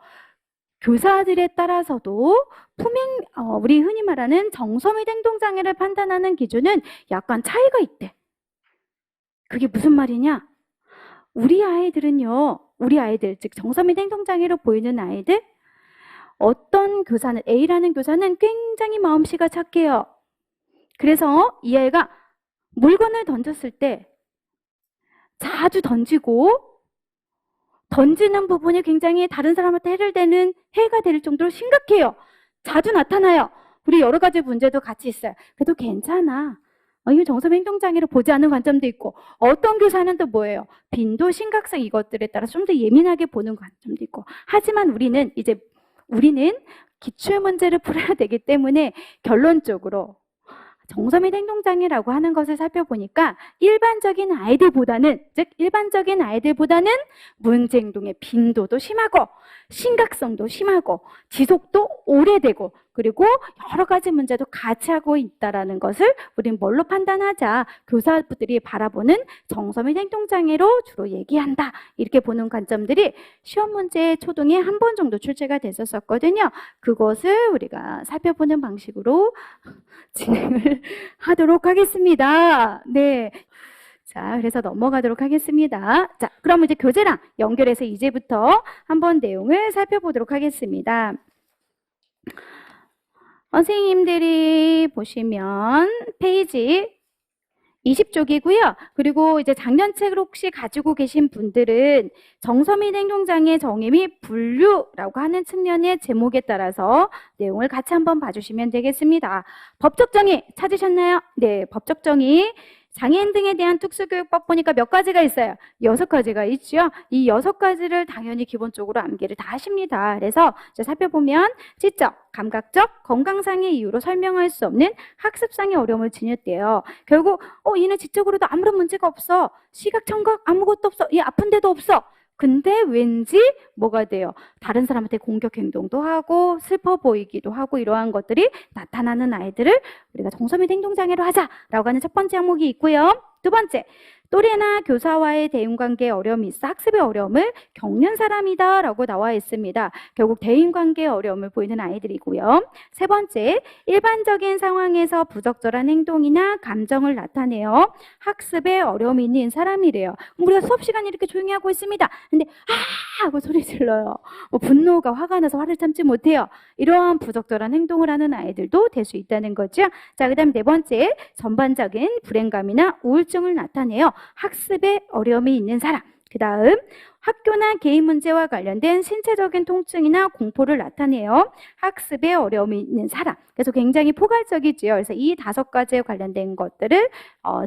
교사들에 따라서도 우리 흔히 말하는 정서 및 행동장애를 판단하는 기준은 약간 차이가 있대. 그게 무슨 말이냐? 우리 아이들, 즉 정서 및 행동장애로 보이는 아이들, 어떤 교사는, A라는 교사는 굉장히 마음씨가 착해요. 그래서 이 아이가 물건을 던졌을 때 자주 던지고 던지는 부분이 굉장히 다른 사람한테 해가 될 정도로 심각해요. 자주 나타나요. 우리 여러 가지 문제도 같이 있어요. 그래도 괜찮아. 이거 정서미 행동장애로 보지 않는 관점도 있고, 어떤 교사는 또 뭐예요? 빈도, 심각성 이것들에 따라 좀 더 예민하게 보는 관점도 있고. 하지만 우리는 기출문제를 풀어야 되기 때문에 결론적으로 정서및 행동장애라고 하는 것을 살펴보니까 일반적인 아이들보다는 문제 행동의 빈도도 심하고 심각성도 심하고 지속도 오래되고 그리고 여러 가지 문제도 같이 하고 있다라는 것을 우리는 뭘로 판단하자? 교사들이 바라보는 정서 및 행동장애로 주로 얘기한다. 이렇게 보는 관점들이 시험 문제 초등에 한 번 정도 출제가 됐었거든요. 그것을 우리가 살펴보는 방식으로 진행을 하도록 하겠습니다. 네. 자, 그래서 넘어가도록 하겠습니다. 자, 그럼 이제 교재랑 연결해서 이제부터 한번 내용을 살펴보도록 하겠습니다. 선생님들이 보시면 페이지 20쪽이고요. 그리고 이제 작년 책을 혹시 가지고 계신 분들은 정서 및 행동장애 정의 및 분류라고 하는 측면의 제목에 따라서 내용을 같이 한번 봐주시면 되겠습니다. 법적 정의 찾으셨나요? 네, 법적 정의. 장애인 등에 대한 특수교육법 보니까 몇 가지가 있어요? 6가지가 있죠. 이 6가지를 당연히 기본적으로 암기를 다 하십니다. 그래서 이제 살펴보면 지적, 감각적, 건강상의 이유로 설명할 수 없는 학습상의 어려움을 지녔대요. 결국 얘는 지적으로도 아무런 문제가 없어. 시각, 청각 아무것도 없어. 얘 아픈 데도 없어. 근데 왠지 뭐가 돼요? 다른 사람한테 공격 행동도 하고 슬퍼 보이기도 하고 이러한 것들이 나타나는 아이들을 우리가 정서 및 행동장애로 하자라고 하는 첫 번째 항목이 있고요. 두 번째, 또래나 교사와의 대인관계에 어려움이 있어 학습의 어려움을 겪는 사람이다 라고 나와 있습니다. 결국 대인관계에 어려움을 보이는 아이들이고요. 세 번째, 일반적인 상황에서 부적절한 행동이나 감정을 나타내어 학습에 어려움이 있는 사람이래요. 우리가 수업 시간에 이렇게 조용히 하고 있습니다. 근데 하고 소리 질러요. 분노가 화가 나서 화를 참지 못해요. 이러한 부적절한 행동을 하는 아이들도 될 수 있다는 거죠. 자, 그다음 네 번째, 전반적인 불행감이나 우울증을 나타내어 학습에 어려움이 있는 사람. 그 다음 학교나 개인 문제와 관련된 신체적인 통증이나 공포를 나타내어 학습에 어려움이 있는 사람. 그래서 굉장히 포괄적이지요. 그래서 이 5가지에 관련된 것들을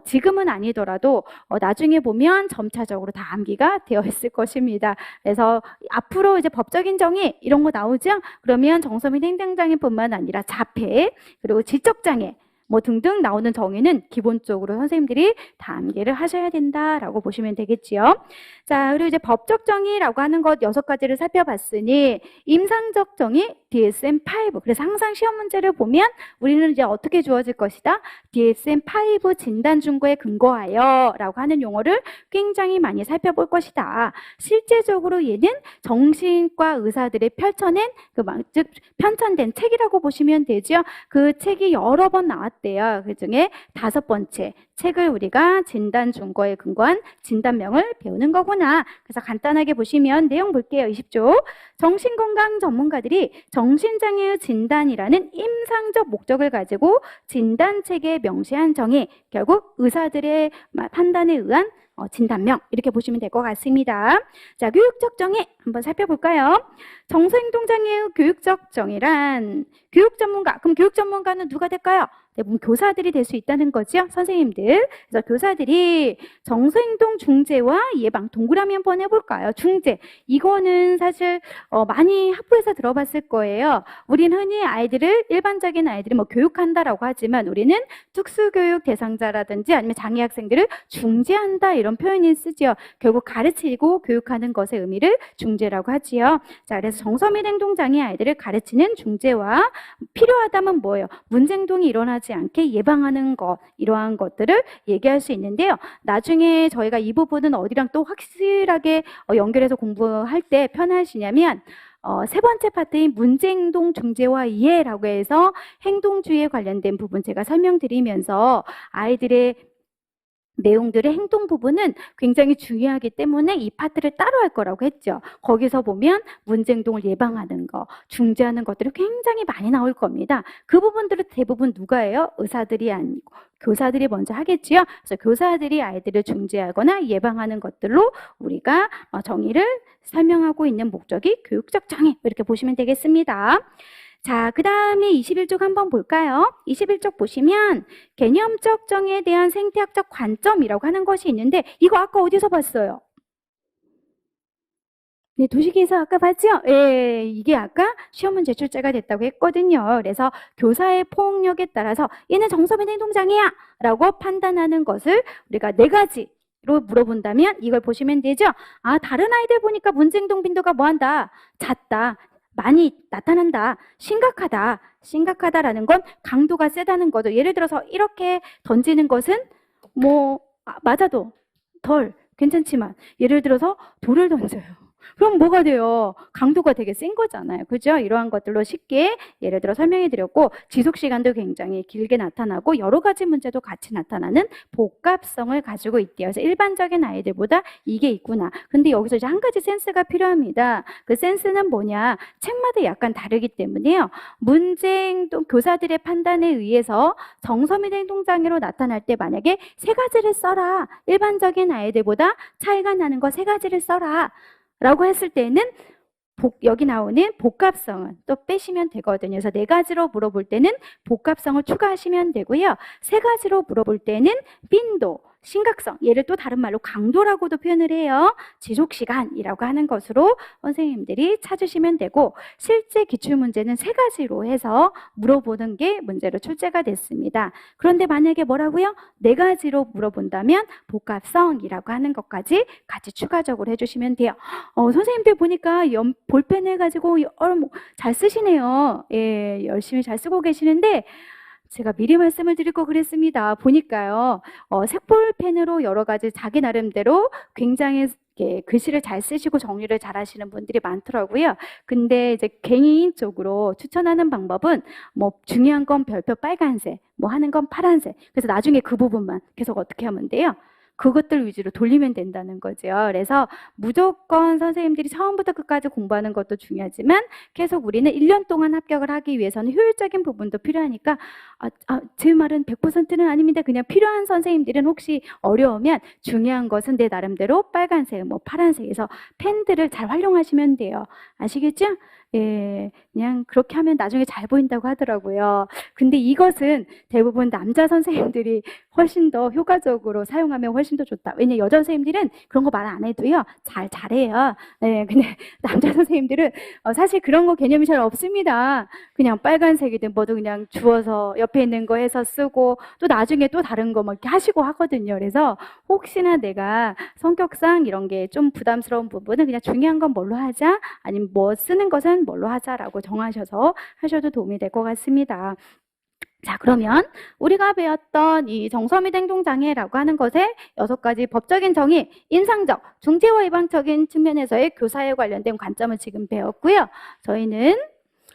지금은 아니더라도 나중에 보면 점차적으로 다 암기가 되어 있을 것입니다. 그래서 앞으로 이제 법적인 정의 이런 거 나오죠? 그러면 정서 및 행동장애뿐만 아니라 자폐 그리고 지적장애 등등 나오는 정의는 기본적으로 선생님들이 다 암기를 하셔야 된다라고 보시면 되겠지요. 자, 그리고 이제 법적 정의라고 하는 것 6가지를 살펴봤으니 임상적 정의 DSM-5. 그래서 항상 시험 문제를 보면 우리는 이제 어떻게 주어질 것이다? DSM-5 진단 준거에 근거하여 라고 하는 용어를 굉장히 많이 살펴볼 것이다. 실제적으로 얘는 정신과 의사들이 펼쳐낸 즉 편찬된 책이라고 보시면 되죠. 그 책이 여러 번 나왔대요. 그 중에 5번째 책을 우리가 진단 준거에 근거한 진단명을 배우는 거구나. 그래서 간단하게 보시면 내용 볼게요. 20조. 정신건강 전문가들이 정신장애의 진단이라는 임상적 목적을 가지고 진단책에 명시한 정의, 결국 의사들의 판단에 의한 진단명 이렇게 보시면 될 것 같습니다. 자, 교육적 정의 한번 살펴볼까요? 정서행동장애의 교육적 정의란 교육 전문가, 그럼 교육 전문가는 누가 될까요? 대부분 교사들이 될 수 있다는 거죠. 선생님들. 그래서 교사들이 정서행동 중재와 예방, 동그라미 한번 해볼까요? 중재. 이거는 사실 많이 학부에서 들어봤을 거예요. 우리는 흔히 아이들을, 일반적인 아이들이 교육한다라고 하지만 우리는 특수교육 대상자라든지 아니면 장애 학생들을 중재한다 이런 표현을 쓰죠. 결국 가르치고 교육하는 것의 의미를 중재라고 하지요. 자, 그래서 정서 및 행동장애 아이들을 가르치는 중재와 필요하다면 뭐예요? 문제행동이 일어나지 않게 예방하는 것, 이러한 것들을 얘기할 수 있는데요. 나중에 저희가 이 부분은 어디랑 또 확실하게 연결해서 공부할 때 편하시냐면 세 번째 파트인 문제행동 중재와 이해라고 해서 행동주의에 관련된 부분 제가 설명드리면서 아이들의 내용들의 행동 부분은 굉장히 중요하기 때문에 이 파트를 따로 할 거라고 했죠. 거기서 보면 문제행동을 예방하는 거, 중재하는 것들이 굉장히 많이 나올 겁니다. 그 부분들은 대부분 누가 해요? 의사들이 아니고 교사들이 먼저 하겠지요. 그래서 교사들이 아이들을 중재하거나 예방하는 것들로 우리가 정의를 설명하고 있는 목적이 교육적 정의 이렇게 보시면 되겠습니다. 자, 그 다음에 21쪽 한번 볼까요? 21쪽 보시면 개념적 정의에 대한 생태학적 관점이라고 하는 것이 있는데 이거 아까 어디서 봤어요? 네, 도식에서 아까 봤죠? 예, 이게 아까 시험 문제 출제가 됐다고 했거든요. 그래서 교사의 폭력에 따라서 얘는 정서민 행동장애야 라고 판단하는 것을 우리가 네 가지로 물어본다면 이걸 보시면 되죠. 아, 다른 아이들 보니까 문제행동 빈도가 뭐한다? 잦다. 많이 나타난다. 심각하다. 심각하다라는 건 강도가 세다는 거죠. 예를 들어서 이렇게 던지는 것은 맞아도 덜 괜찮지만 예를 들어서 돌을 던져요. 그럼 뭐가 돼요? 강도가 되게 센 거잖아요. 그죠? 이러한 것들로 쉽게 예를 들어 설명해 드렸고 지속 시간도 굉장히 길게 나타나고 여러 가지 문제도 같이 나타나는 복합성을 가지고 있대요. 그래서 일반적인 아이들보다 이게 있구나. 근데 여기서 이제 한 가지 센스가 필요합니다. 그 센스는 뭐냐? 책마다 약간 다르기 때문에요. 문제행동 교사들의 판단에 의해서 정서민 행동장애로 나타날 때 만약에 세 가지를 써라. 일반적인 아이들보다 차이가 나는 거 세 가지를 써라. 라고 했을 때는 여기 나오는 복합성은 또 빼시면 되거든요. 그래서 네 가지로 물어볼 때는 복합성을 추가하시면 되고요. 세 가지로 물어볼 때는 빈도, 심각성, 얘를 또 다른 말로 강도라고도 표현을 해요. 지속시간이라고 하는 것으로 선생님들이 찾으시면 되고 실제 기출문제는 세 가지로 해서 물어보는 게 문제로 출제가 됐습니다. 그런데 만약에 뭐라고요? 네 가지로 물어본다면 복합성이라고 하는 것까지 같이 추가적으로 해주시면 돼요. 선생님들 보니까 볼펜 해가지고 잘 쓰시네요. 예, 열심히 잘 쓰고 계시는데 제가 미리 말씀을 드릴 거 그랬습니다. 보니까요, 색볼펜으로 여러 가지 자기 나름대로 굉장히 글씨를 잘 쓰시고 정리를 잘 하시는 분들이 많더라고요. 근데 이제 개인적으로 추천하는 방법은 중요한 건 별표 빨간색, 하는 건 파란색. 그래서 나중에 그 부분만 계속 어떻게 하면 돼요? 그것들 위주로 돌리면 된다는 거죠. 그래서 무조건 선생님들이 처음부터 끝까지 공부하는 것도 중요하지만 계속 우리는 1년 동안 합격을 하기 위해서는 효율적인 부분도 필요하니까 제 말은 100%는 아닙니다. 그냥 필요한 선생님들은 혹시 어려우면 중요한 것은 내 나름대로 빨간색, 파란색에서 펜들을 잘 활용하시면 돼요. 아시겠죠? 예, 그냥 그렇게 하면 나중에 잘 보인다고 하더라고요. 근데 이것은 대부분 남자 선생님들이 훨씬 더 효과적으로 사용하면 훨씬 더 좋다. 왜냐 여자 선생님들은 그런 거 말 안 해도요 잘해요. 네, 근데 남자 선생님들은 사실 그런 거 개념이 잘 없습니다. 그냥 빨간색이든 뭐도 그냥 주워서 옆에 있는 거 해서 쓰고 또 나중에 또 다른 거 이렇게 하시고 하거든요. 그래서 혹시나 내가 성격상 이런 게 좀 부담스러운 부분은 그냥 중요한 건 뭘로 하자 아니면 뭐 쓰는 것은 뭘로 하자라고 정하셔서 하셔도 도움이 될 것 같습니다. 자, 그러면 우리가 배웠던 이 정서및 행동장애라고 하는 것의 6가지 법적인 정의, 인상적, 중재와 예방적인 측면에서의 교사에 관련된 관점을 지금 배웠고요. 저희는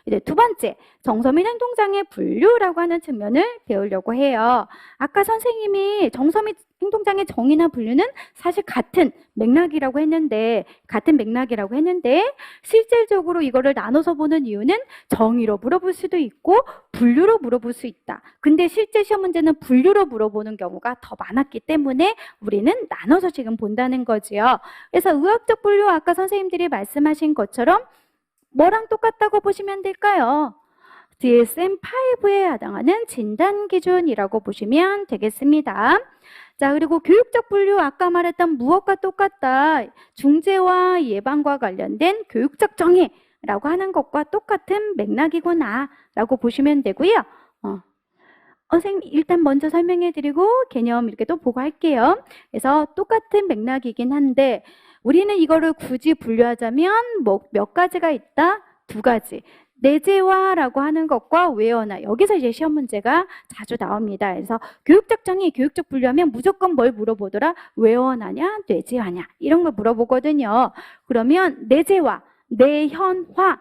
이제 두 번째, 정서및 행동장애 분류라고 하는 측면을 배우려고 해요. 아까 선생님이 정서및 행동장애 정의나 분류는 사실 같은 맥락이라고 했는데 실질적으로 이거를 나눠서 보는 이유는 정의로 물어볼 수도 있고 분류로 물어볼 수 있다. 근데 실제 시험 문제는 분류로 물어보는 경우가 더 많았기 때문에 우리는 나눠서 지금 본다는 거지요. 그래서 의학적 분류 아까 선생님들이 말씀하신 것처럼 뭐랑 똑같다고 보시면 될까요? DSM-5에 해당하는 진단 기준이라고 보시면 되겠습니다. 자, 그리고 교육적 분류 아까 말했던 무엇과 똑같다. 중재와 예방과 관련된 교육적 정의라고 하는 것과 똑같은 맥락이구나 라고 보시면 되고요. 선생님 일단 먼저 설명해 드리고 개념 이렇게 또 보고 할게요. 그래서 똑같은 맥락이긴 한데 우리는 이거를 굳이 분류하자면 몇 가지가 있다? 2가지. 내재화라고 하는 것과 외원화. 여기서 이제 시험 문제가 자주 나옵니다. 그래서 교육적 정의, 교육적 분류하면 무조건 뭘 물어보더라? 외원화냐, 내재화냐 이런 걸 물어보거든요. 그러면 내재화, 내현화.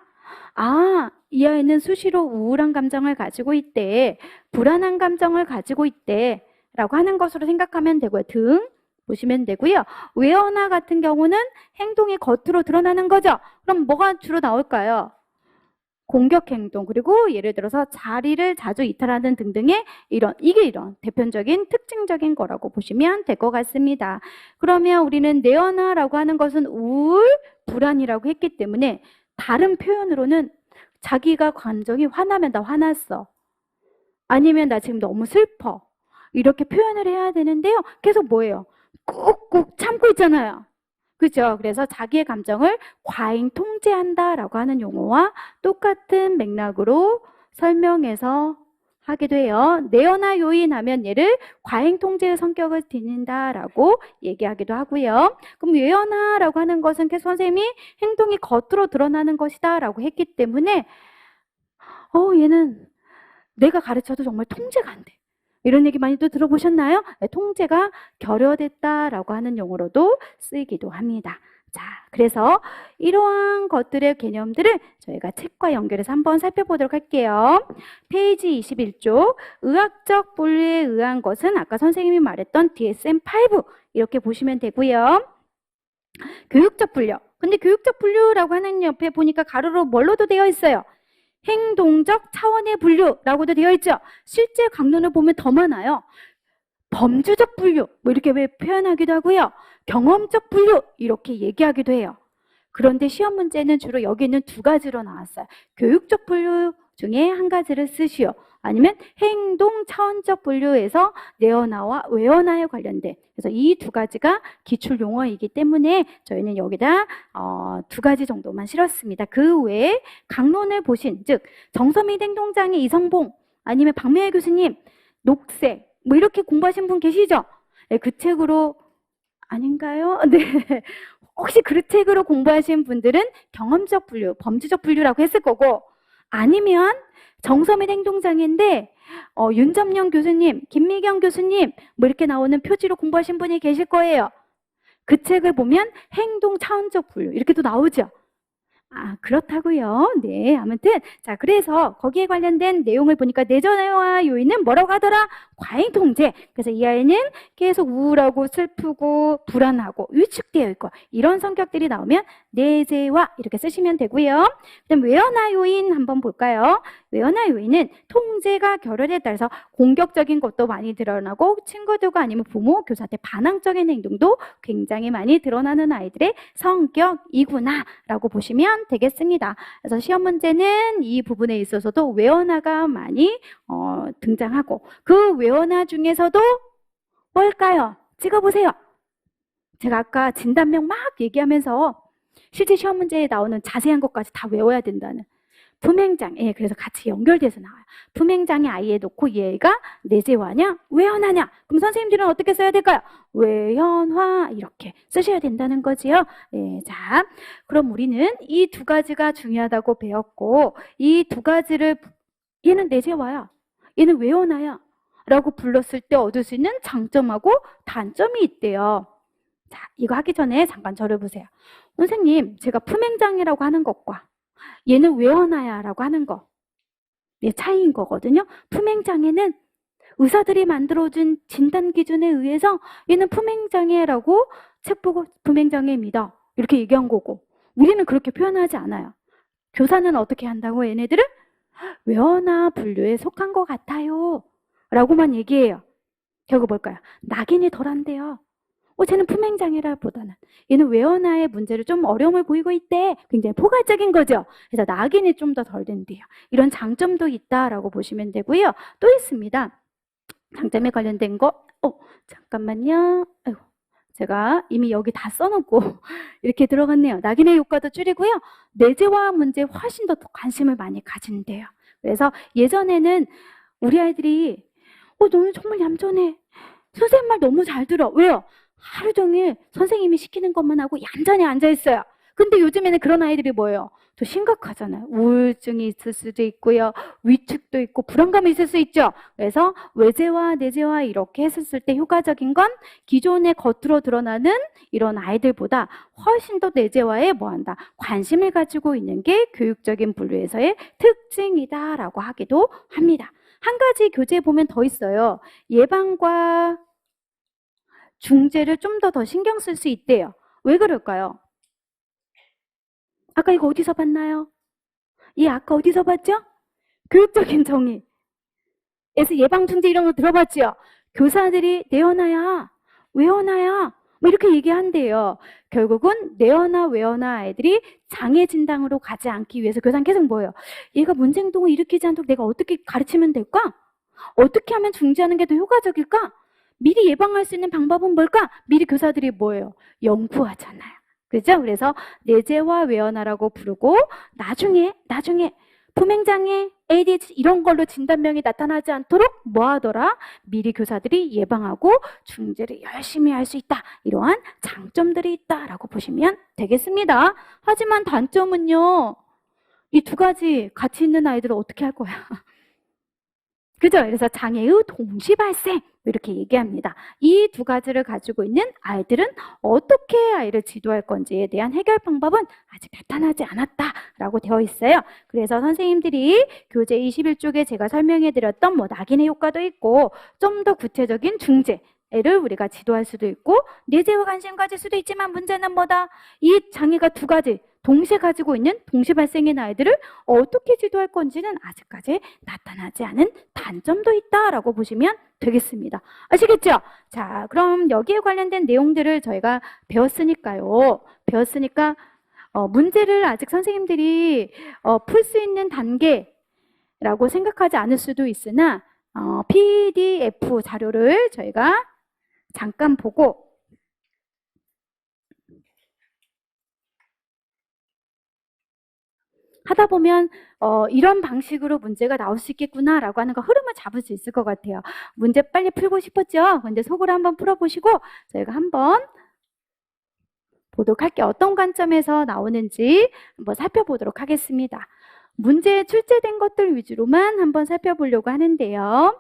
이 아이는 수시로 우울한 감정을 가지고 있대. 불안한 감정을 가지고 있대. 라고 하는 것으로 생각하면 되고요. 등 보시면 되고요. 외원화 같은 경우는 행동이 겉으로 드러나는 거죠. 그럼 뭐가 주로 나올까요? 공격 행동, 그리고 예를 들어서 자리를 자주 이탈하는 등등의 이게 이런 대표적인 특징적인 거라고 보시면 될 것 같습니다. 그러면 우리는 내원화라고 하는 것은 우울, 불안이라고 했기 때문에 다른 표현으로는 자기가 감정이 화나면 나 화났어. 아니면 나 지금 너무 슬퍼. 이렇게 표현을 해야 되는데요. 계속 뭐예요? 꾹꾹 참고 있잖아요. 그죠? 그래서 자기의 감정을 과잉 통제한다라고 하는 용어와 똑같은 맥락으로 설명해서 하기도 해요. 내연화 요인 하면 얘를 과잉 통제의 성격을 지닌다라고 얘기하기도 하고요. 그럼 외연화라고 하는 것은 계속 선생님이 행동이 겉으로 드러나는 것이다라고 했기 때문에 얘는 내가 가르쳐도 정말 통제가 안 돼. 이런 얘기 많이 또 들어보셨나요? 네, 통제가 결여됐다라고 하는 용어로도 쓰이기도 합니다. 자, 그래서 이러한 것들의 개념들을 저희가 책과 연결해서 한번 살펴보도록 할게요. 페이지 21쪽 의학적 분류에 의한 것은 아까 선생님이 말했던 DSM-5 이렇게 보시면 되고요. 교육적 분류. 근데 교육적 분류라고 하는 옆에 보니까 가로로 뭘로도 되어 있어요. 행동적 차원의 분류라고도 되어 있죠. 실제 강론을 보면 더 많아요. 범주적 분류 뭐 이렇게 왜 표현하기도 하고요. 경험적 분류 이렇게 얘기하기도 해요. 그런데 시험 문제는 주로 여기는 두 가지로 나왔어요. 교육적 분류 중에 한 가지를 쓰시오. 아니면 행동 차원적 분류에서 내연화와 외연화에 관련된 그래서 이 두 가지가 기출 용어이기 때문에 저희는 여기다 두 가지 정도만 실었습니다. 그 외에 강론을 보신 즉 정서및 행동장애 이성봉 아니면 박명애 교수님 녹색 뭐 이렇게 공부하신 분 계시죠? 네, 그 책으로 아닌가요? 네. 혹시 그 책으로 공부하신 분들은 경험적 분류, 범주적 분류라고 했을 거고 아니면 정서 및 행동장애인데 윤점영 교수님, 김미경 교수님 뭐 이렇게 나오는 표지로 공부하신 분이 계실 거예요. 그 책을 보면 행동 차원적 분류 이렇게 또 나오죠. 그렇다고요. 네, 아무튼 자 그래서 거기에 관련된 내용을 보니까 내전화 요인은 뭐라고 하더라? 과잉 통제. 그래서 이 아이는 계속 우울하고 슬프고 불안하고 위축되어 있고 이런 성격들이 나오면 내재화 이렇게 쓰시면 되고요. 그다음 외연화 요인 한번 볼까요? 외연화 요인은 통제가 결여에 따라서 공격적인 것도 많이 드러나고 친구들과 아니면 부모, 교사한테 반항적인 행동도 굉장히 많이 드러나는 아이들의 성격이구나라고 보시면 되겠습니다. 그래서 시험 문제는 이 부분에 있어서도 외연화가 많이 등장하고 그 외연화 중에서도 뭘까요? 찍어보세요. 제가 아까 진단명 막 얘기하면서 실제 시험 문제에 나오는 자세한 것까지 다 외워야 된다는 품행장애 그래서 같이 연결돼서 나와요. 품행장애 아이에 놓고 얘가 내재화냐 외연화냐 그럼 선생님들은 어떻게 써야 될까요? 외연화 이렇게 쓰셔야 된다는 거지요. 네, 자 그럼 우리는 이 두 가지가 중요하다고 배웠고 이 두 가지를 얘는 내재화야 얘는 외연화야 라고 불렀을 때 얻을 수 있는 장점하고 단점이 있대요. 자 이거 하기 전에 잠깐 저를 보세요. 선생님 제가 품행장애라고 하는 것과 얘는 외연화야라고 하는 거 차이인 거거든요. 품행장애는 의사들이 만들어준 진단 기준에 의해서 얘는 품행장애라고 책 보고 품행장애입니다. 이렇게 얘기한 거고 우리는 그렇게 표현하지 않아요. 교사는 어떻게 한다고 얘네들은 외연화 분류에 속한 것 같아요 라고만 얘기해요. 결국 뭘까요? 낙인이 덜한데요. 쟤는 품행장애라 보다는 얘는 외연화의 문제를 좀 어려움을 보이고 있대. 굉장히 포괄적인 거죠. 그래서 낙인이 좀 더 덜 된대요. 이런 장점도 있다라고 보시면 되고요. 또 있습니다. 장점에 관련된 거. 잠깐만요. 아이고, 제가 이미 여기 다 써놓고 이렇게 들어갔네요. 낙인의 효과도 줄이고요. 내재화 문제에 훨씬 더 관심을 많이 가진대요. 그래서 예전에는 우리 아이들이 너는 정말 얌전해. 선생님 말 너무 잘 들어. 왜요? 하루 종일 선생님이 시키는 것만 하고 얌전히 앉아있어요. 근데 요즘에는 그런 아이들이 뭐예요? 더 심각하잖아요. 우울증이 있을 수도 있고요. 위축도 있고 불안감이 있을 수 있죠. 그래서 외재화, 내재화 이렇게 했을 때 효과적인 건 기존에 겉으로 드러나는 이런 아이들보다 훨씬 더 내재화에 뭐한다? 관심을 가지고 있는 게 교육적인 분류에서의 특징이다라고 하기도 합니다. 한 가지 교재에 보면 더 있어요. 예방과 중재를 좀 더 신경 쓸 수 있대요. 왜 그럴까요? 아까 이거 어디서 봤나요? 아까 어디서 봤죠? 교육적인 정의. 에서 예방 중재 이런 거 들어봤죠? 교사들이 내연화야, 외연화야 뭐 이렇게 얘기한대요. 결국은 내어나 외어나 아이들이 장애 진단으로 가지 않기 위해서 교사는 계속 뭐예요? 얘가 문제 행동을 일으키지 않도록 내가 어떻게 가르치면 될까? 어떻게 하면 중지하는 게 더 효과적일까? 미리 예방할 수 있는 방법은 뭘까? 미리 교사들이 뭐예요? 연구하잖아요. 그죠? 그래서 내재화 외연화라고 부르고 나중에 품행장애, ADHD 이런 걸로 진단명이 나타나지 않도록 뭐 하더라? 미리 교사들이 예방하고 중재를 열심히 할 수 있다. 이러한 장점들이 있다라고 보시면 되겠습니다. 하지만 단점은요. 이 두 가지 같이 있는 아이들은 어떻게 할 거야? 그죠? 그래서 장애의 동시 발생 이렇게 얘기합니다. 이 두 가지를 가지고 있는 아이들은 어떻게 아이를 지도할 건지에 대한 해결 방법은 아직 나타나지 않았다라고 되어 있어요. 그래서 선생님들이 교재 21쪽에 제가 설명해 드렸던 뭐 낙인의 효과도 있고 좀 더 구체적인 중재를 우리가 지도할 수도 있고 내재와 관심 가질 수도 있지만 문제는 뭐다? 이 장애가 두 가지 동시에 가지고 있는 동시 발생인 아이들을 어떻게 지도할 건지는 아직까지 나타나지 않은 단점도 있다라고 보시면 되겠습니다. 아시겠죠? 자, 그럼 여기에 관련된 내용들을 저희가 배웠으니까 문제를 아직 선생님들이 풀 수 있는 단계라고 생각하지 않을 수도 있으나 PDF 자료를 저희가 잠깐 보고 하다 보면 이런 방식으로 문제가 나올 수 있겠구나라고 하는 거 흐름을 잡을 수 있을 것 같아요. 문제 빨리 풀고 싶었죠? 근데 속으로 한번 풀어보시고 저희가 한번 보도록 할게요. 어떤 관점에서 나오는지 한번 살펴보도록 하겠습니다. 문제에 출제된 것들 위주로만 한번 살펴보려고 하는데요.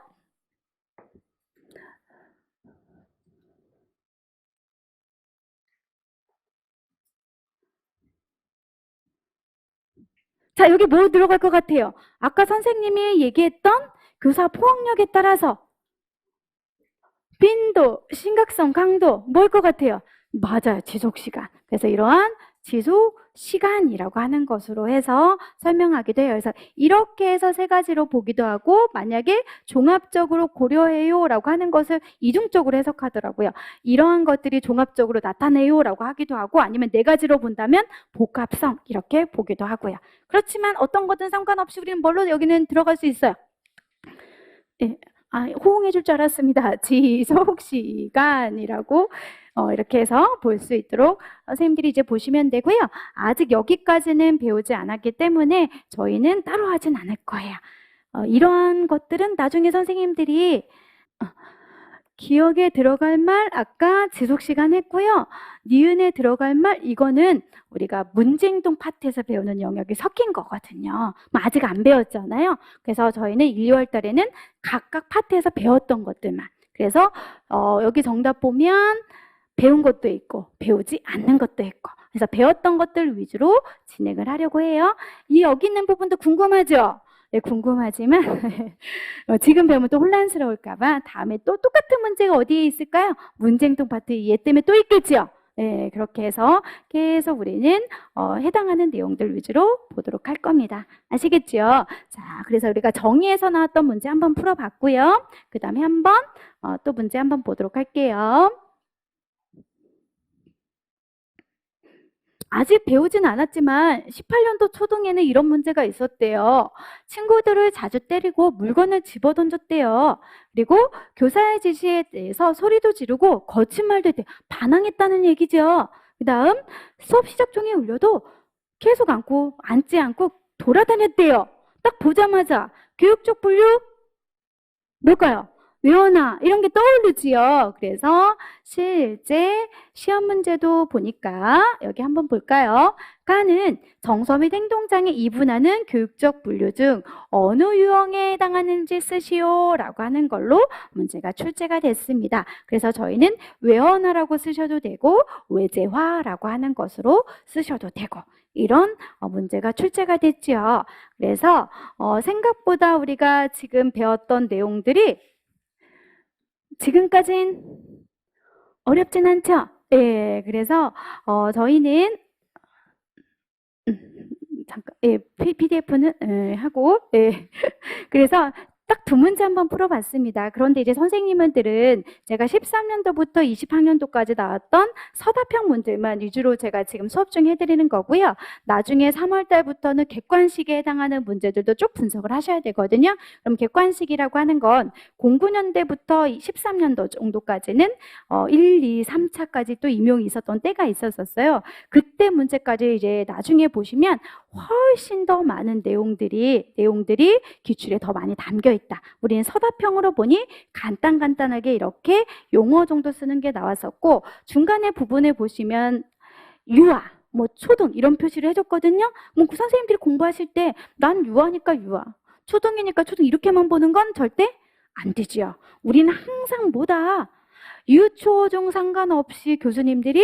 자, 여기 뭐 들어갈 것 같아요? 아까 선생님이 얘기했던 교사 포용력에 따라서 빈도, 심각성, 강도 뭘 것 같아요? 맞아요. 지속시간. 그래서 이러한 지속시간이라고 하는 것으로 해서 설명하기도 해요. 그래서 이렇게 해서 세 가지로 보기도 하고 만약에 종합적으로 고려해요 라고 하는 것을 이중적으로 해석하더라고요. 이러한 것들이 종합적으로 나타내요 라고 하기도 하고 아니면 네 가지로 본다면 복합성 이렇게 보기도 하고요. 그렇지만 어떤 거든 상관없이 우리는 뭘로 여기는 들어갈 수 있어요? 네. 호응해 줄 줄 알았습니다. 지속시간이라고 이렇게 해서 볼 수 있도록 선생님들이 이제 보시면 되고요. 아직 여기까지는 배우지 않았기 때문에 저희는 따로 하진 않을 거예요. 이러한 것들은 나중에 선생님들이 기억에 들어갈 말 아까 지속시간 했고요. 니은에 들어갈 말 이거는 우리가 문제행동 파트에서 배우는 영역이 섞인 거거든요. 아직 안 배웠잖아요. 그래서 저희는 1, 2월 달에는 각각 파트에서 배웠던 것들만. 그래서 여기 정답 보면 배운 것도 있고 배우지 않는 것도 있고 그래서 배웠던 것들 위주로 진행을 하려고 해요. 이 여기 있는 부분도 궁금하죠? 네, 궁금하지만 지금 배우면 또 혼란스러울까봐 다음에 또 똑같은 문제가 어디에 있을까요? 문제행동 파트 얘 때문에 또 있겠죠? 네, 그렇게 해서 계속 우리는 해당하는 내용들 위주로 보도록 할 겁니다. 아시겠죠? 자, 그래서 우리가 정의에서 나왔던 문제 한번 풀어봤고요. 그 다음에 한번 또 문제 한번 보도록 할게요. 아직 배우진 않았지만 18년도 초등에는 이런 문제가 있었대요. 친구들을 자주 때리고 물건을 집어던졌대요. 그리고 교사의 지시에 대해서 소리도 지르고 거친 말도 했대요. 반항했다는 얘기죠. 그 다음 수업 시작 종이 울려도 계속 앉지 않고 돌아다녔대요. 딱 보자마자 교육적 분류 뭘까요? 외워놔 이런 게 떠오르지요. 그래서 실제 시험 문제도 보니까 여기 한번 볼까요? 가는 정서 및 행동장애 이분하는 교육적 분류 중 어느 유형에 해당하는지 쓰시오 라고 하는 걸로 문제가 출제가 됐습니다. 그래서 저희는 외워놔라고 쓰셔도 되고 외재화라고 하는 것으로 쓰셔도 되고 이런 문제가 출제가 됐죠. 그래서 생각보다 우리가 지금 배웠던 내용들이 지금까진 어렵진 않죠? 예, 그래서 저희는 잠깐 PDF는 하고 그래서 딱 딱 두 문제 한번 풀어봤습니다. 그런데 이제 선생님들은 제가 13년도부터 20학년도까지 나왔던 서답형 문제만 위주로 제가 지금 수업 중에 해드리는 거고요. 나중에 3월 달부터는 객관식에 해당하는 문제들도 쭉 분석을 하셔야 되거든요. 그럼 객관식이라고 하는 건 09년대부터 13년도 정도까지는 1, 2, 3차까지 또 임용이 있었던 때가 있었어요. 그때 문제까지 이제 나중에 보시면 훨씬 더 많은 내용들이 기출에 더 많이 담겨 있다. 우리는 서답형으로 보니 간단하게 이렇게 용어 정도 쓰는 게 나왔었고, 중간에 부분에 보시면 유아, 뭐 초등 이런 표시를 해줬거든요. 뭐 그 선생님들이 공부하실 때 난 유아니까 유아, 초등이니까 초등 이렇게만 보는 건 절대 안 되지요. 우리는 항상 뭐다? 유초중 상관없이 교수님들이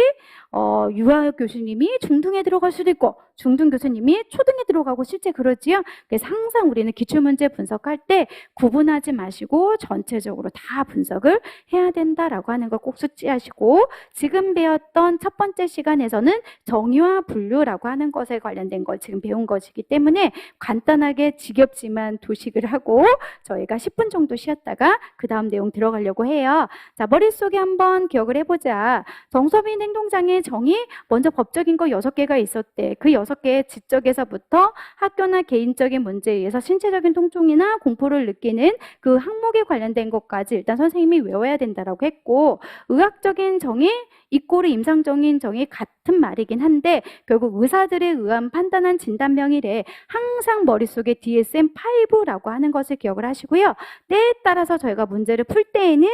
유아 교수님이 중등에 들어갈 수도 있고 중등 교수님이 초등에 들어가고 실제 그러지요. 그래서 항상 우리는 기출문제 분석할 때 구분하지 마시고 전체적으로 다 분석을 해야 된다라고 하는 거 꼭 숙지하시고, 지금 배웠던 첫 번째 시간에서는 정의와 분류라고 하는 것에 관련된 걸 지금 배운 것이기 때문에 간단하게 지겹지만 도식을 하고 저희가 10분 정도 쉬었다가 그 다음 내용 들어가려고 해요. 자, 머릿속에 한번 기억을 해보자. 정서빈 행동장애 정의, 먼저 법적인 거 6개가 있었대. 그 6개의 지적에서부터 학교나 개인적인 문제에 의해서 신체적인 통증이나 공포를 느끼는 그 항목에 관련된 것까지 일단 선생님이 외워야 된다라고 했고, 의학적인 정의, 이꼬르 임상적인 정의 같은 말이긴 한데 결국 의사들에 의한 판단한 진단명이래. 항상 머릿속에 DSM-5라고 하는 것을 기억을 하시고요. 때에 따라서 저희가 문제를 풀 때에는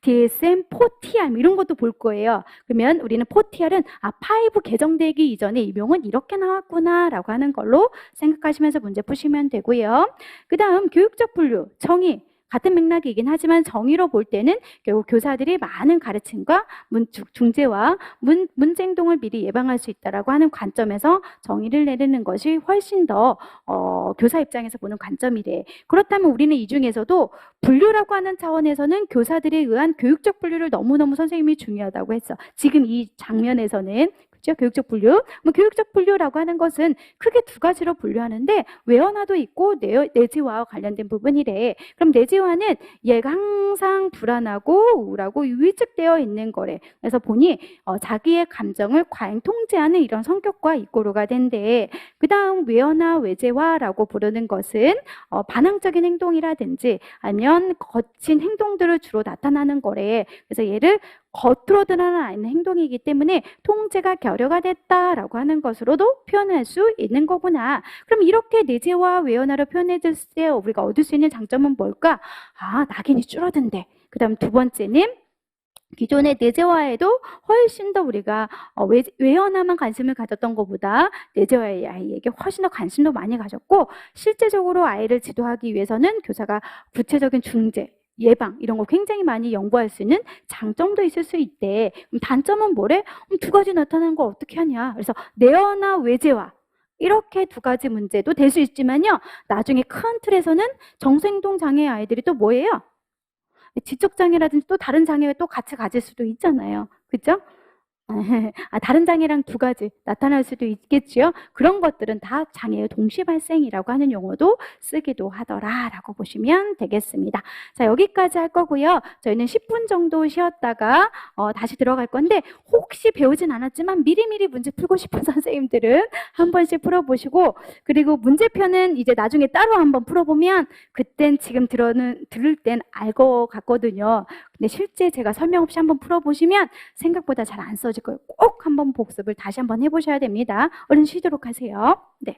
DSM-4TR 이런 것도 볼 거예요. 그러면 우리는 4TR은 5 개정되기 이전에 임용은 이렇게 나왔구나 라고 하는 걸로 생각하시면서 문제 푸시면 되고요. 그 다음 교육적 분류, 정의. 같은 맥락이긴 하지만 정의로 볼 때는 결국 교사들이 많은 가르침과 중재와 문제 행동을 미리 예방할 수 있다라고 하는 관점에서 정의를 내리는 것이 훨씬 더 교사 입장에서 보는 관점이래. 그렇다면 우리는 이 중에서도 분류라고 하는 차원에서는 교사들에 의한 교육적 분류를 너무너무 선생님이 중요하다고 했어. 지금 이 장면에서는. 그렇죠? 교육적 분류. 뭐 교육적 분류라고 하는 것은 크게 두 가지로 분류하는데 외연화도 있고 내재화와 관련된 부분이래. 그럼 내재화는 얘가 항상 불안하고 우울하고 위축되어 있는 거래. 그래서 보니 자기의 감정을 과잉 통제하는 이런 성격과 이꼬르가 된대. 그 다음 외연화, 외재화라고 부르는 것은 반항적인 행동이라든지 아니면 거친 행동들을 주로 나타나는 거래. 그래서 얘를 겉으로 드러나는 행동이기 때문에 통제가 결여가 됐다라고 하는 것으로도 표현할 수 있는 거구나. 그럼 이렇게 내재와 외연화로 표현해줄 때 우리가 얻을 수 있는 장점은 뭘까? 낙인이 줄어든대. 그 다음 두 번째는 기존의 내재화에도 훨씬 더 우리가 외연화만 관심을 가졌던 것보다 내재화의 아이에게 훨씬 더 관심도 많이 가졌고, 실제적으로 아이를 지도하기 위해서는 교사가 구체적인 중재, 예방 이런 거 굉장히 많이 연구할 수 있는 장점도 있을 수 있대. 그럼 단점은 뭐래? 두 가지 나타나는 거 어떻게 하냐? 그래서 내연화, 외재화 이렇게 두 가지 문제도 될 수 있지만요. 나중에 큰 틀에서는 정서행동 장애 아이들이 또 뭐예요? 지적장애라든지 또 다른 장애를 또 같이 가질 수도 있잖아요. 그죠? 다른 장애랑 두 가지 나타날 수도 있겠지요. 그런 것들은 다 장애의 동시 발생이라고 하는 용어도 쓰기도 하더라라고 보시면 되겠습니다. 자, 여기까지 할 거고요. 저희는 10분 정도 쉬었다가 다시 들어갈 건데, 혹시 배우진 않았지만 미리미리 문제 풀고 싶은 선생님들은 한 번씩 풀어보시고, 그리고 문제편은 이제 나중에 따로 한번 풀어보면 그땐 지금 들을 땐 알 것 같거든요. 근데 실제 제가 설명 없이 한번 풀어보시면 생각보다 잘 안 써질 거예요. 꼭 한번 복습을 다시 한번 해보셔야 됩니다. 얼른 쉬도록 하세요. 네.